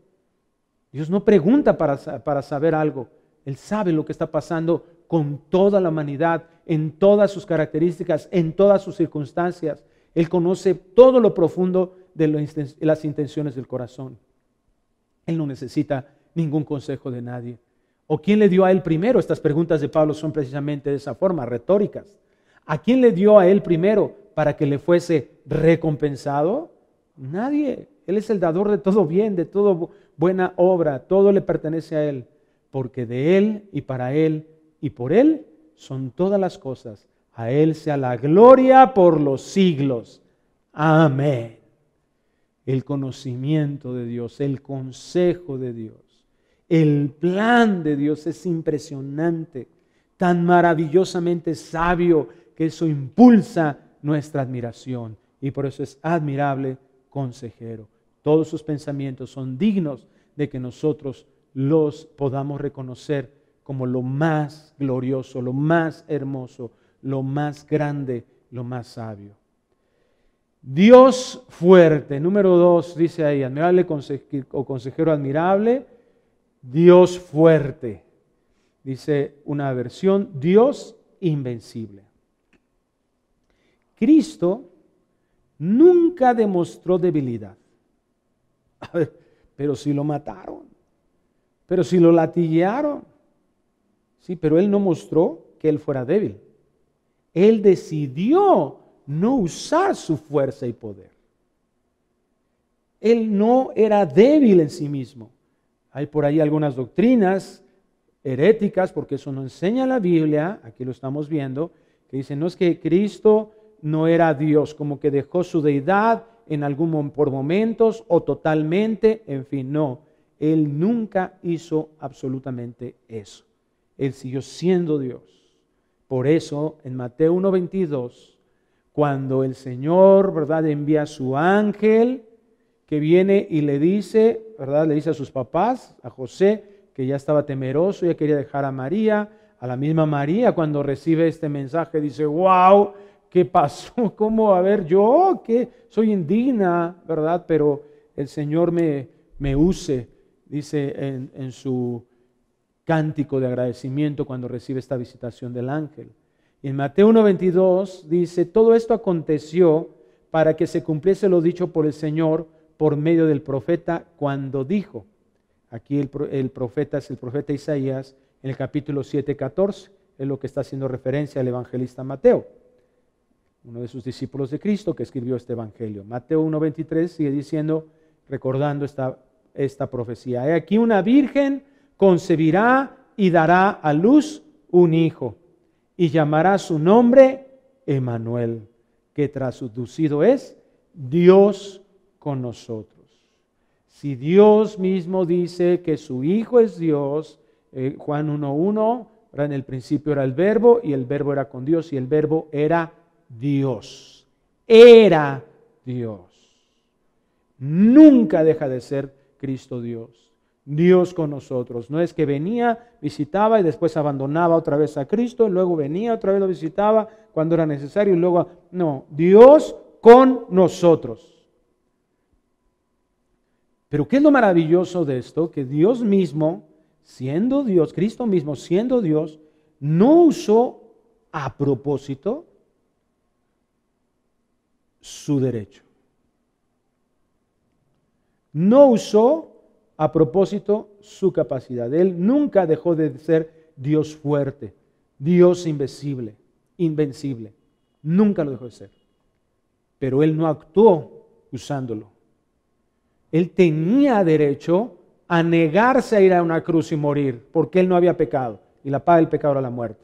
Dios no pregunta para saber algo. Él sabe lo que está pasando con toda la humanidad, en todas sus características, en todas sus circunstancias. Él conoce todo lo profundo de las intenciones del corazón. Él no necesita ningún consejo de nadie. ¿O quién le dio a él primero? Estas preguntas de Pablo son precisamente de esa forma, retóricas. ¿A quién le dio a él primero para que le fuese recompensado? Nadie. Él es el dador de todo bien, de toda buena obra. Todo le pertenece a Él. Porque de Él y para Él y por Él son todas las cosas. A Él sea la gloria por los siglos. Amén. El conocimiento de Dios, el consejo de Dios. El plan de Dios es impresionante, tan maravillosamente sabio que eso impulsa nuestra admiración y por eso es admirable consejero. Todos sus pensamientos son dignos de que nosotros los podamos reconocer como lo más glorioso, lo más hermoso, lo más grande, lo más sabio. Dios fuerte, número 2, dice ahí, admirable o consejero admirable. Dios fuerte, dice una versión, Dios invencible. Cristo nunca demostró debilidad. A ver, pero si lo mataron, pero si lo latiguearon, Sí, pero Él no mostró que Él fuera débil. Él decidió no usar su fuerza y poder. Él no era débil en sí mismo. Hay por ahí algunas doctrinas heréticas, porque eso no enseña la Biblia, aquí lo estamos viendo, que dicen, no es que Cristo no era Dios, como que dejó su deidad por momentos o totalmente, en fin, no. Él nunca hizo absolutamente eso. Él siguió siendo Dios. Por eso, en Mateo 1:22, cuando el Señor, ¿verdad?, envía a su ángel, que viene y le dice, ¿verdad?, le dice a sus papás, a José, que ya estaba temeroso, ya quería dejar a María. A la misma María, cuando recibe este mensaje, dice, wow, ¿qué pasó? ¿Cómo? A ver, yo que soy indigna, ¿verdad? Pero el Señor me use, dice en su cántico de agradecimiento cuando recibe esta visitación del ángel. Y en Mateo 1:22 dice, todo esto aconteció para que se cumpliese lo dicho por el Señor por medio del profeta cuando dijo. Aquí el profeta es el profeta Isaías en el capítulo 7:14, es lo que está haciendo referencia al evangelista Mateo, uno de sus discípulos de Cristo que escribió este evangelio. Mateo 1:23 sigue diciendo, recordando esta profecía. He aquí una virgen concebirá y dará a luz un hijo y llamará su nombre Emmanuel, que traducido es Dios con nosotros. Si Dios mismo dice que su Hijo es Dios, Juan 1:1, en el principio era el Verbo y el Verbo era con Dios y el Verbo era Dios. Era Dios. Nunca deja de ser Cristo Dios. Dios con nosotros. No es que venía, visitaba y después abandonaba otra vez a Cristo, y luego venía otra vez, lo visitaba cuando era necesario y luego... No, Dios con nosotros. Pero ¿qué es lo maravilloso de esto? Que Dios mismo, siendo Dios, Cristo mismo siendo Dios, no usó a propósito su derecho. No usó a propósito su capacidad. Él nunca dejó de ser Dios fuerte, Dios invencible. Nunca lo dejó de ser. Pero Él no actuó usándolo. Él tenía derecho a negarse a ir a una cruz y morir, porque Él no había pecado, y la paga del pecado era la muerte.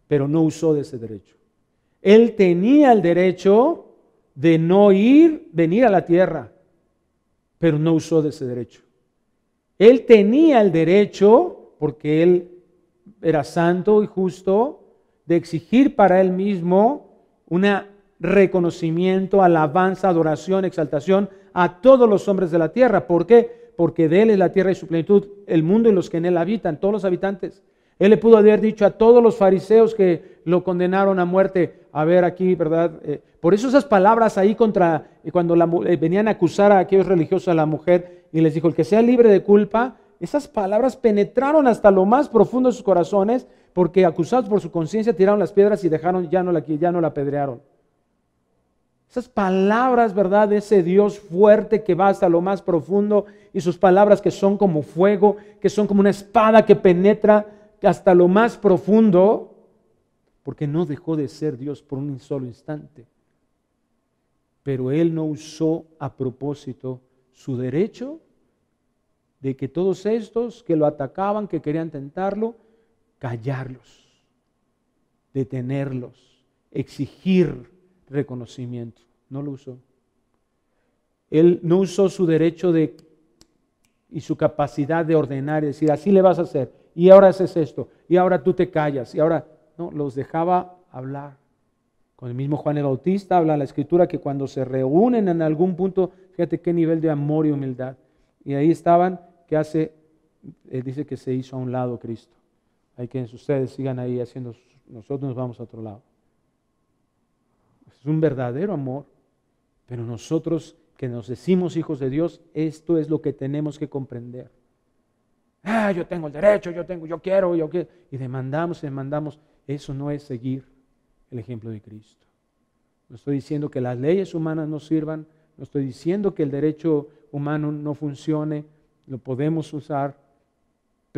Pero no usó de ese derecho. Él tenía el derecho de no venir a la tierra, pero no usó de ese derecho. Él tenía el derecho, porque Él era santo y justo, de exigir para Él mismo un reconocimiento, alabanza, adoración, exaltación a todos los hombres de la tierra. ¿Por qué? Porque de Él es la tierra y su plenitud, el mundo y los que en Él habitan, todos los habitantes. Él le pudo haber dicho a todos los fariseos que lo condenaron a muerte, a ver aquí, ¿verdad? Por eso esas palabras ahí cuando venían a acusar a aquellos religiosos, a la mujer, y les dijo, el que sea libre de culpa, esas palabras penetraron hasta lo más profundo de sus corazones, porque acusados por su conciencia tiraron las piedras y ya no la apedrearon. Esas palabras, ¿verdad? De ese Dios fuerte que va hasta lo más profundo, y sus palabras que son como fuego, que son como una espada que penetra hasta lo más profundo, porque no dejó de ser Dios por un solo instante. Pero Él no usó a propósito su derecho de que todos estos que lo atacaban, que querían tentarlo, callarlos, detenerlos, exigir reconocimiento. No lo usó. Él no usó su derecho y su capacidad de ordenar y decir, así le vas a hacer, y ahora haces esto, y ahora tú te callas, y ahora no, los dejaba hablar. Con el mismo Juan el Bautista habla la Escritura que cuando se reúnen en algún punto, fíjate qué nivel de amor y humildad. Y ahí estaban, ¿qué hace? Dice que se hizo a un lado Cristo. Hay que ustedes sigan ahí haciendo, nosotros nos vamos a otro lado. Es un verdadero amor, pero nosotros que nos decimos hijos de Dios, esto es lo que tenemos que comprender. Yo tengo el derecho, yo quiero, y demandamos. Eso no es seguir el ejemplo de Cristo. No estoy diciendo que las leyes humanas no sirvan, no estoy diciendo que el derecho humano no funcione, lo podemos usar,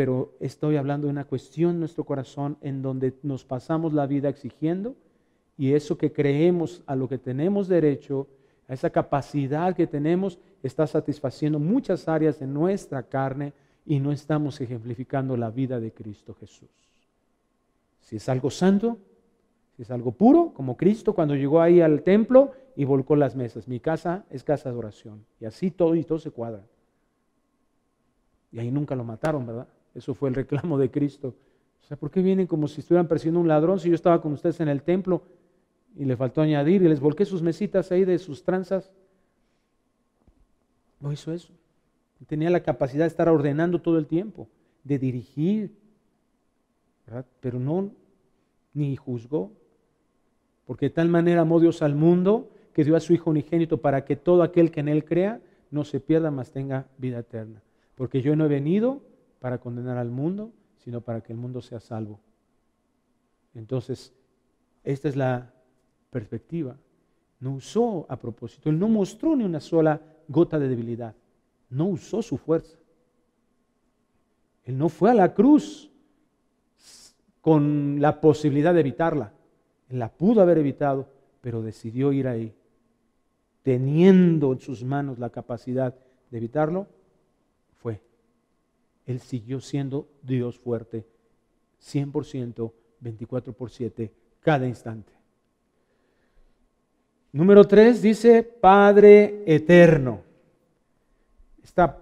pero estoy hablando de una cuestión en nuestro corazón en donde nos pasamos la vida exigiendo, y eso que creemos a lo que tenemos derecho, a esa capacidad que tenemos, está satisfaciendo muchas áreas de nuestra carne y no estamos ejemplificando la vida de Cristo Jesús. Si es algo santo, si es algo puro, como Cristo cuando llegó ahí al templo y volcó las mesas. Mi casa es casa de oración. Y así todo y todo se cuadra. Y ahí nunca lo mataron, ¿verdad? Eso fue el reclamo de Cristo. O sea, ¿por qué vienen como si estuvieran persiguiendo a un ladrón si yo estaba con ustedes en el templo? Y le faltó añadir, y les volqué sus mesitas ahí de sus tranzas. No hizo eso. Tenía la capacidad de estar ordenando todo el tiempo, de dirigir, ¿verdad? Pero no, ni juzgó. Porque de tal manera amó Dios al mundo que dio a su Hijo unigénito para que todo aquel que en Él crea no se pierda, mas tenga vida eterna. Porque yo no he venido para condenar al mundo, sino para que el mundo sea salvo. Entonces, esta es la perspectiva. No usó a propósito. Él no mostró ni una sola gota de debilidad. No usó su fuerza. Él no fue a la cruz con la posibilidad de evitarla. Él la pudo haber evitado, pero decidió ir ahí. Teniendo en sus manos la capacidad de evitarlo, fue. Él siguió siendo Dios fuerte, 100%, 24/7, cada instante. Número 3 dice Padre eterno. Esta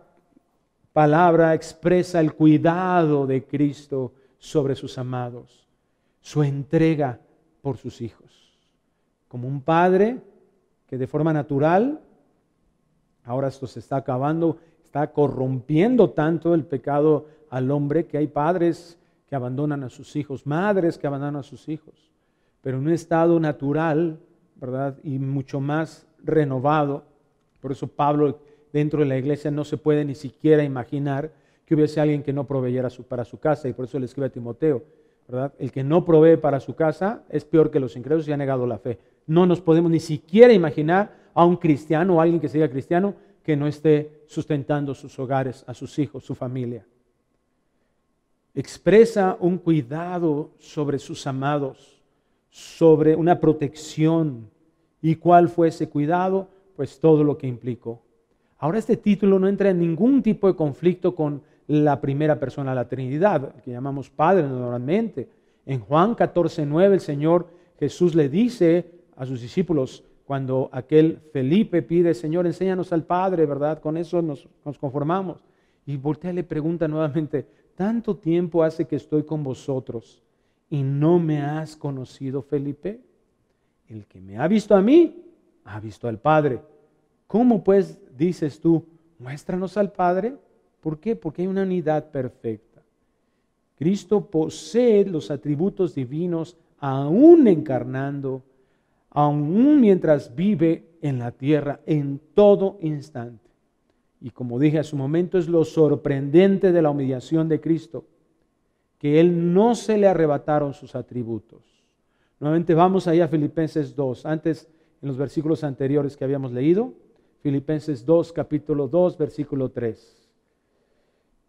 palabra expresa el cuidado de Cristo sobre sus amados, su entrega por sus hijos. Como un padre que de forma natural, ahora esto se está acabando, está corrompiendo tanto el pecado al hombre que hay padres que abandonan a sus hijos, madres que abandonan a sus hijos, pero en un estado natural, ¿verdad? Y mucho más renovado. Por eso Pablo dentro de la iglesia no se puede ni siquiera imaginar que hubiese alguien que no proveyera para su casa, y por eso le escribe a Timoteo, ¿verdad? El que no provee para su casa es peor que los incrédulos y ha negado la fe. No nos podemos ni siquiera imaginar a un cristiano o a alguien que sea cristiano que no esté sustentando sus hogares, a sus hijos, su familia. Expresa un cuidado sobre sus amados, sobre una protección. ¿Y cuál fue ese cuidado? Pues todo lo que implicó. Ahora este título no entra en ningún tipo de conflicto con la primera persona de la Trinidad, que llamamos Padre normalmente. En Juan 14:9 el Señor Jesús le dice a sus discípulos, cuando aquel Felipe pide, Señor, enséñanos al Padre, ¿verdad? Con eso nos conformamos. Y voltea y le pregunta nuevamente, ¿tanto tiempo hace que estoy con vosotros y no me has conocido, Felipe? El que me ha visto a mí, ha visto al Padre. ¿Cómo pues dices tú, muéstranos al Padre? ¿Por qué? Porque hay una unidad perfecta. Cristo posee los atributos divinos aún encarnando, aún mientras vive en la tierra en todo instante. Y como dije hace un momento, es lo sorprendente de la humillación de Cristo, que Él no se le arrebataron sus atributos. Nuevamente vamos ahí a Filipenses 2, antes en los versículos anteriores que habíamos leído, Filipenses 2, capítulo 2, versículo 3.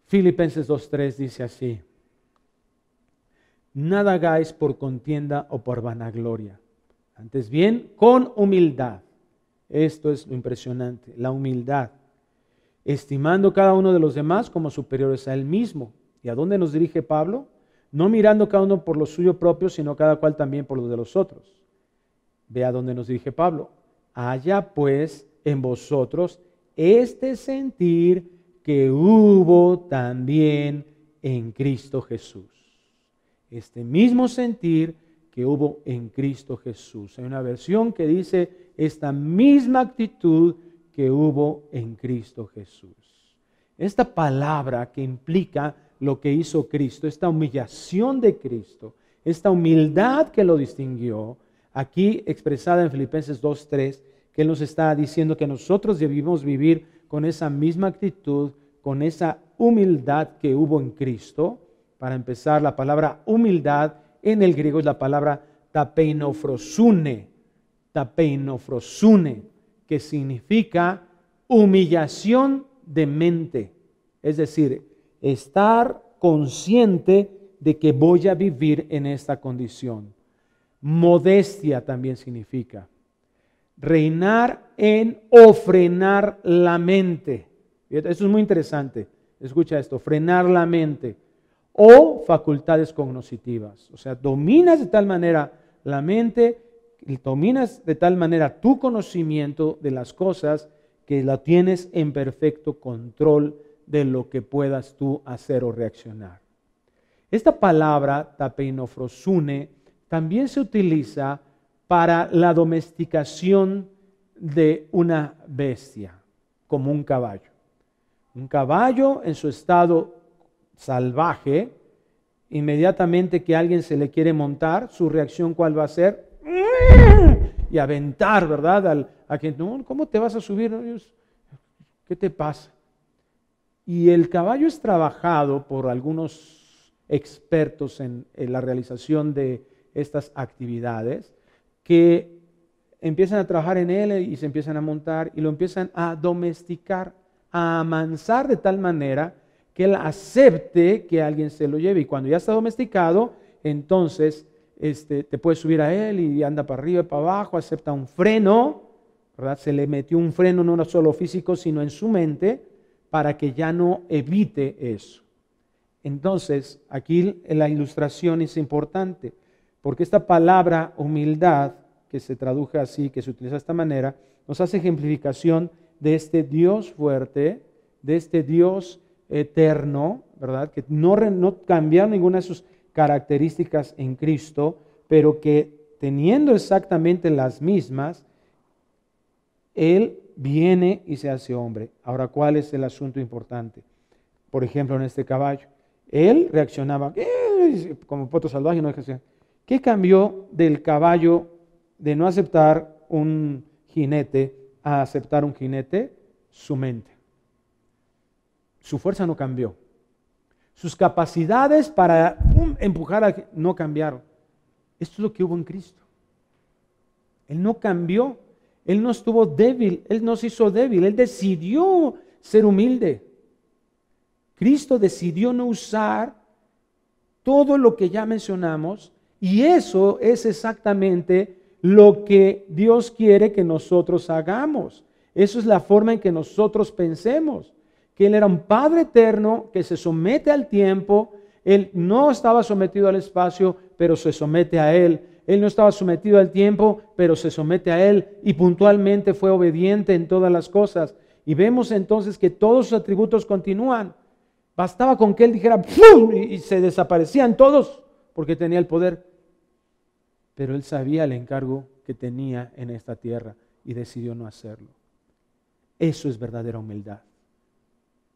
Filipenses 2:3 dice así: nada hagáis por contienda o por vanagloria, antes bien con humildad. Esto es lo impresionante, la humildad, estimando cada uno de los demás como superiores a él mismo. ¿Y a dónde nos dirige Pablo? No mirando cada uno por lo suyo propio, sino cada cual también por lo de los otros. Ve a dónde nos dirige Pablo. Haya pues en vosotros este sentir que hubo también en Cristo Jesús. Este mismo sentir que hubo en Cristo Jesús. Hay una versión que dice esta misma actitud que hubo en Cristo Jesús. Esta palabra que implica lo que hizo Cristo, esta humillación de Cristo, esta humildad que lo distinguió, aquí expresada en Filipenses 2:3, que Él nos está diciendo que nosotros debemos vivir con esa misma actitud, con esa humildad que hubo en Cristo. Para empezar, la palabra humildad en el griego es la palabra tapeinofrosune, que significa humillación de mente. Es decir, estar consciente de que voy a vivir en esta condición. Modestia también significa reinar en o frenar la mente. Esto es muy interesante. Escucha esto, frenar la mente o facultades cognitivas. O sea, dominas de tal manera la mente, dominas de tal manera tu conocimiento de las cosas que la tienes en perfecto control de lo que puedas tú hacer o reaccionar. Esta palabra, tapeinofrosune, también se utiliza para la domesticación de una bestia, como un caballo. Un caballo en su estado salvaje, inmediatamente que alguien se le quiere montar, su reacción ¿cuál va a ser? Y aventar, ¿verdad? A quien, no, ¿cómo te vas a subir? ¿Qué te pasa? Y el caballo es trabajado por algunos expertos en la realización de estas actividades que empiezan a trabajar en él y se empiezan a montar y lo empiezan a domesticar, a amansar de tal manera que él acepte que alguien se lo lleve. Y cuando ya está domesticado, entonces te puedes subir a él y anda para arriba y para abajo, acepta un freno, ¿verdad? Se le metió un freno no solo físico, sino en su mente, para que ya no evite eso. Entonces, aquí la ilustración es importante, porque esta palabra humildad, que se traduje así, que se utiliza de esta manera, nos hace ejemplificación de este Dios fuerte, de este Dios eterno, ¿verdad? Que no cambiaron ninguna de sus características en Cristo, pero que teniendo exactamente las mismas, Él viene y se hace hombre. Ahora, ¿cuál es el asunto importante? Por ejemplo, en este caballo, Él reaccionaba como potro salvaje, ¿no? ¿Qué cambió del caballo de no aceptar un jinete a aceptar un jinete? Su mente. Su fuerza no cambió. Sus capacidades para empujar no cambiaron. Esto es lo que hubo en Cristo. Él no cambió. Él no estuvo débil. Él no se hizo débil. Él decidió ser humilde. Cristo decidió no usar todo lo que ya mencionamos, y eso es exactamente lo que Dios quiere que nosotros hagamos. Eso es la forma en que nosotros pensemos. Que Él era un Padre eterno que se somete al tiempo. Él no estaba sometido al espacio, pero se somete a Él. Él no estaba sometido al tiempo, pero se somete a Él y puntualmente fue obediente en todas las cosas. Y vemos entonces que todos sus atributos continúan. Bastaba con que Él dijera ¡pum! Y se desaparecían todos porque tenía el poder. Pero Él sabía el encargo que tenía en esta tierra y decidió no hacerlo. Eso es verdadera humildad.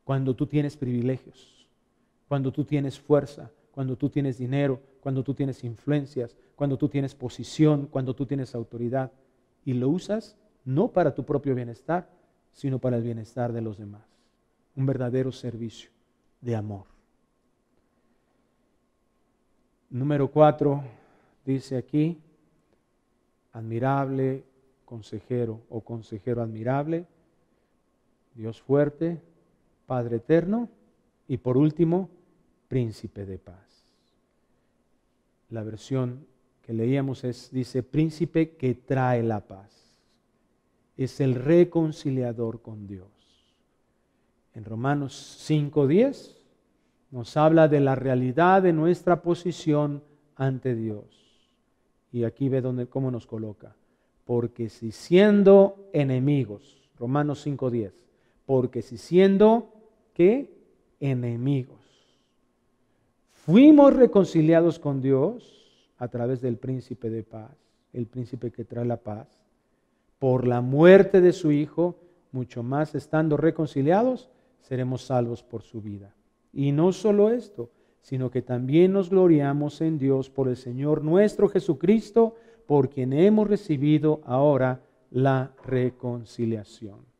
Cuando tú tienes privilegios, cuando tú tienes fuerza, cuando tú tienes dinero, cuando tú tienes influencias, cuando tú tienes posición, cuando tú tienes autoridad y lo usas no para tu propio bienestar, sino para el bienestar de los demás. Un verdadero servicio de amor. Número 4, dice aquí, admirable consejero o consejero admirable, Dios fuerte, Padre eterno y por último, príncipe de paz. La versión que leíamos dice príncipe que trae la paz. Es el reconciliador con Dios. En Romanos 5:10 nos habla de la realidad de nuestra posición ante Dios. Y aquí ve cómo nos coloca. Porque si siendo enemigos, Romanos 5:10, porque si siendo, ¿qué? Enemigos, fuimos reconciliados con Dios a través del príncipe de paz, el príncipe que trae la paz, por la muerte de su Hijo, mucho más estando reconciliados, seremos salvos por su vida. Y no solo esto, sino que también nos gloriamos en Dios por el Señor nuestro Jesucristo, por quien hemos recibido ahora la reconciliación.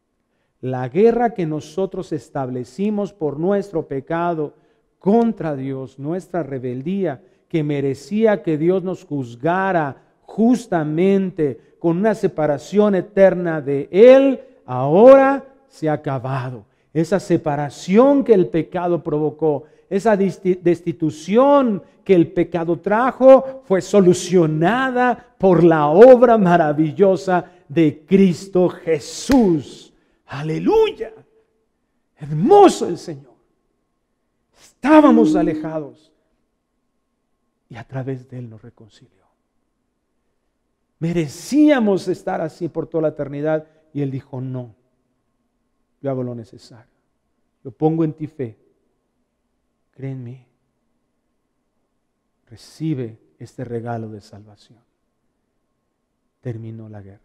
La guerra que nosotros establecimos por nuestro pecado contra Dios, nuestra rebeldía, que merecía que Dios nos juzgara justamente con una separación eterna de Él, ahora se ha acabado. esa separación que el pecado provocó, esa destitución que el pecado trajo, fue solucionada por la obra maravillosa de Cristo Jesús. ¡Aleluya! Hermoso el Señor. Estábamos alejados y a través de Él nos reconcilió. Merecíamos estar así por toda la eternidad y Él dijo: no, yo hago lo necesario. Yo pongo en ti fe. Cree en mí. Recibe este regalo de salvación. Terminó la guerra.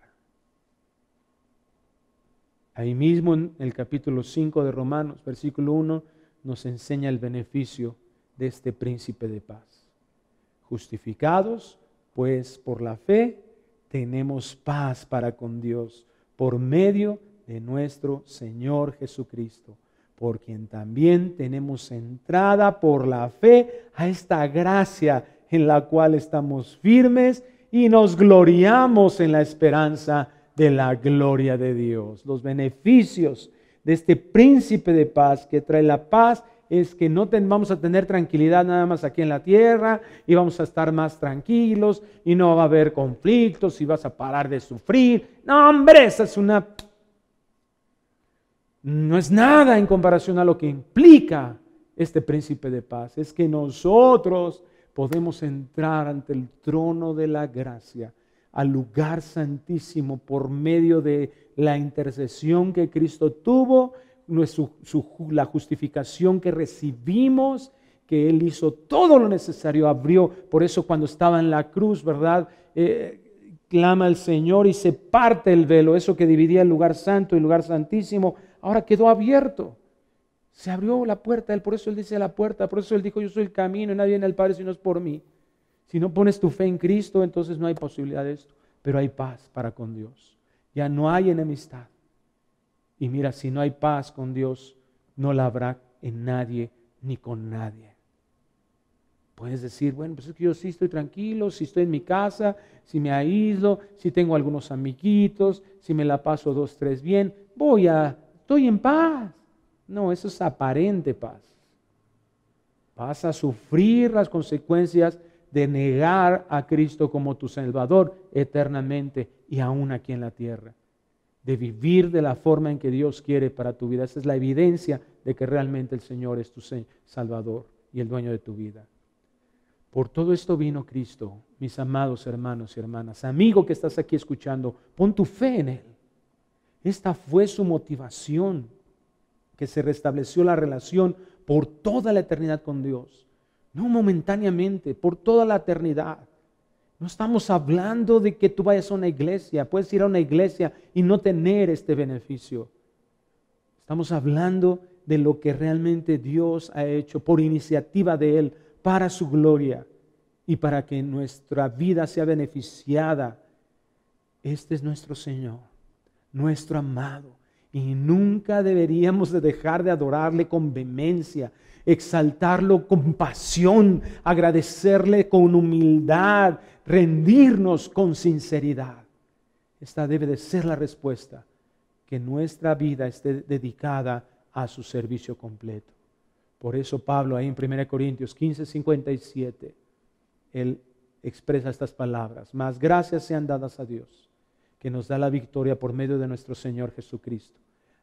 Ahí mismo en el capítulo 5 de Romanos, versículo 1, nos enseña el beneficio de este príncipe de paz. Justificados, pues, por la fe, tenemos paz para con Dios, por medio de nuestro Señor Jesucristo, por quien también tenemos entrada por la fe a esta gracia en la cual estamos firmes y nos gloriamos en la esperanza de la gloria de Dios. Los beneficios de este príncipe de paz que trae la paz es que no vamos a tener tranquilidad nada más aquí en la tierra y vamos a estar más tranquilos y no va a haber conflictos y vas a parar de sufrir. No, hombre, esa es no es nada en comparación a lo que implica este príncipe de paz. Es que nosotros podemos entrar ante el trono de la gracia, al lugar santísimo, por medio de la intercesión que Cristo tuvo, la justificación que recibimos, que Él hizo todo lo necesario, abrió. Por eso cuando estaba en la cruz, ¿verdad? Clama al Señor y se parte el velo, eso que dividía el lugar santo y el lugar santísimo, ahora quedó abierto. Se abrió la puerta, por eso Él dice la puerta, por eso Él dijo: yo soy el camino y nadie viene al Padre si no es por mí. Si no pones tu fe en Cristo, entonces no hay posibilidad de esto. Pero hay paz para con Dios. Ya no hay enemistad. Y mira, si no hay paz con Dios, no la habrá en nadie ni con nadie. Puedes decir: bueno, pues es que yo sí estoy tranquilo, si estoy en mi casa, si me aíslo, si tengo algunos amiguitos, si me la paso 2, 3 bien, estoy en paz. No, eso es aparente paz. Vas a sufrir las consecuencias de negar a Cristo como tu Salvador eternamente y aún aquí en la tierra. De vivir de la forma en que Dios quiere para tu vida. Esa es la evidencia de que realmente el Señor es tu Salvador y el dueño de tu vida. Por todo esto vino Cristo, mis amados hermanos y hermanas. Amigo que estás aquí escuchando, pon tu fe en Él. Esta fue su motivación, que se restableció la relación por toda la eternidad con Dios. No momentáneamente, por toda la eternidad. No estamos hablando de que tú vayas a una iglesia. Puedes ir a una iglesia y no tener este beneficio. Estamos hablando de lo que realmente Dios ha hecho por iniciativa de Él, para su gloria y para que nuestra vida sea beneficiada. Este es nuestro Señor, nuestro amado. Y nunca deberíamos de dejar de adorarle con vehemencia, exaltarlo con pasión, agradecerle con humildad, rendirnos con sinceridad. Esta debe de ser la respuesta, que nuestra vida esté dedicada a su servicio completo. Por eso Pablo ahí en 1 Corintios 15:57, él expresa estas palabras: más gracias sean dadas a Dios, que nos da la victoria por medio de nuestro Señor Jesucristo.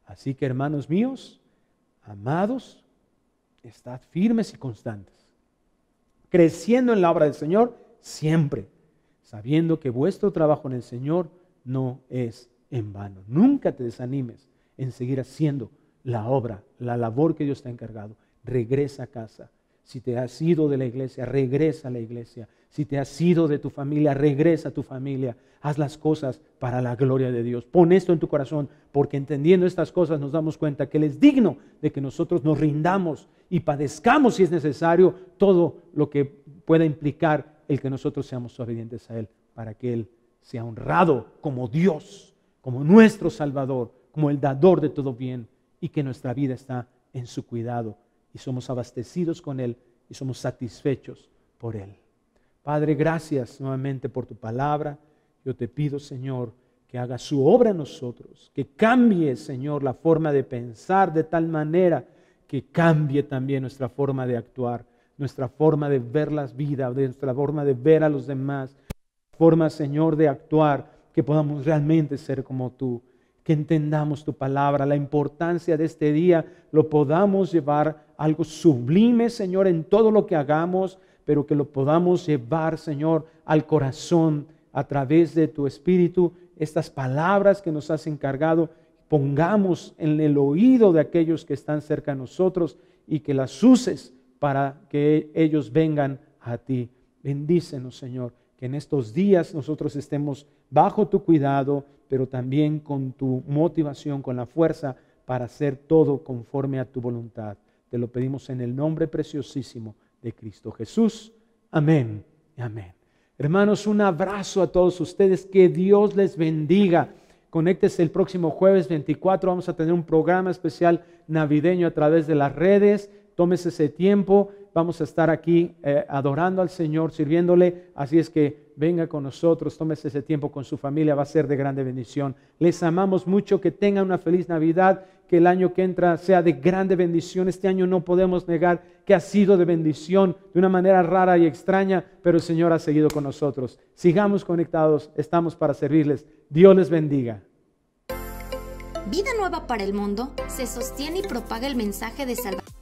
Así que, hermanos míos, amados, estad firmes y constantes, creciendo en la obra del Señor siempre, sabiendo que vuestro trabajo en el Señor no es en vano. Nunca te desanimes en seguir haciendo la obra, la labor que Dios te ha encargado. Regresa a casa. Si te has ido de la iglesia, regresa a la iglesia. Si te has ido de tu familia, regresa a tu familia. Haz las cosas para la gloria de Dios. Pon esto en tu corazón, porque entendiendo estas cosas nos damos cuenta que Él es digno de que nosotros nos rindamos y padezcamos, si es necesario, todo lo que pueda implicar el que nosotros seamos obedientes a Él, para que Él sea honrado como Dios, como nuestro Salvador, como el dador de todo bien, y que nuestra vida está en su cuidado y somos abastecidos con Él y somos satisfechos por Él. Padre, gracias nuevamente por tu palabra. Yo te pido, Señor, que que haga su obra en nosotros, que cambie, Señor, la forma de pensar de tal manera que cambie también nuestra forma de actuar, nuestra forma de ver las vidas, nuestra forma de ver a los demás, forma, Señor, de actuar, que podamos realmente ser como tú, que entendamos tu palabra, la importancia de este día, lo podamos llevar a algo sublime, Señor, en todo lo que hagamos, pero que lo podamos llevar, Señor, al corazón a través de tu Espíritu. Estas palabras que nos has encargado, pongamos en el oído de aquellos que están cerca de nosotros y que las uses para que ellos vengan a ti. Bendícenos, Señor, que en estos días nosotros estemos bajo tu cuidado, pero también con tu motivación, con la fuerza para hacer todo conforme a tu voluntad. Te lo pedimos en el nombre preciosísimo de Cristo Jesús. Amén y amén. Hermanos, un abrazo a todos ustedes. Que Dios les bendiga. Conéctese el próximo jueves 24. Vamos a tener un programa especial navideño a través de las redes. Tómese ese tiempo. Vamos a estar aquí adorando al Señor, sirviéndole. Así es que venga con nosotros, tómese ese tiempo con su familia. Va a ser de grande bendición. Les amamos mucho. Que tengan una feliz Navidad. Que el año que entra sea de grande bendición. Este año no podemos negar que ha sido de bendición de una manera rara y extraña, pero el Señor ha seguido con nosotros. Sigamos conectados. Estamos para servirles. Dios les bendiga. Vida Nueva para el Mundo se sostiene y propaga el mensaje de salvación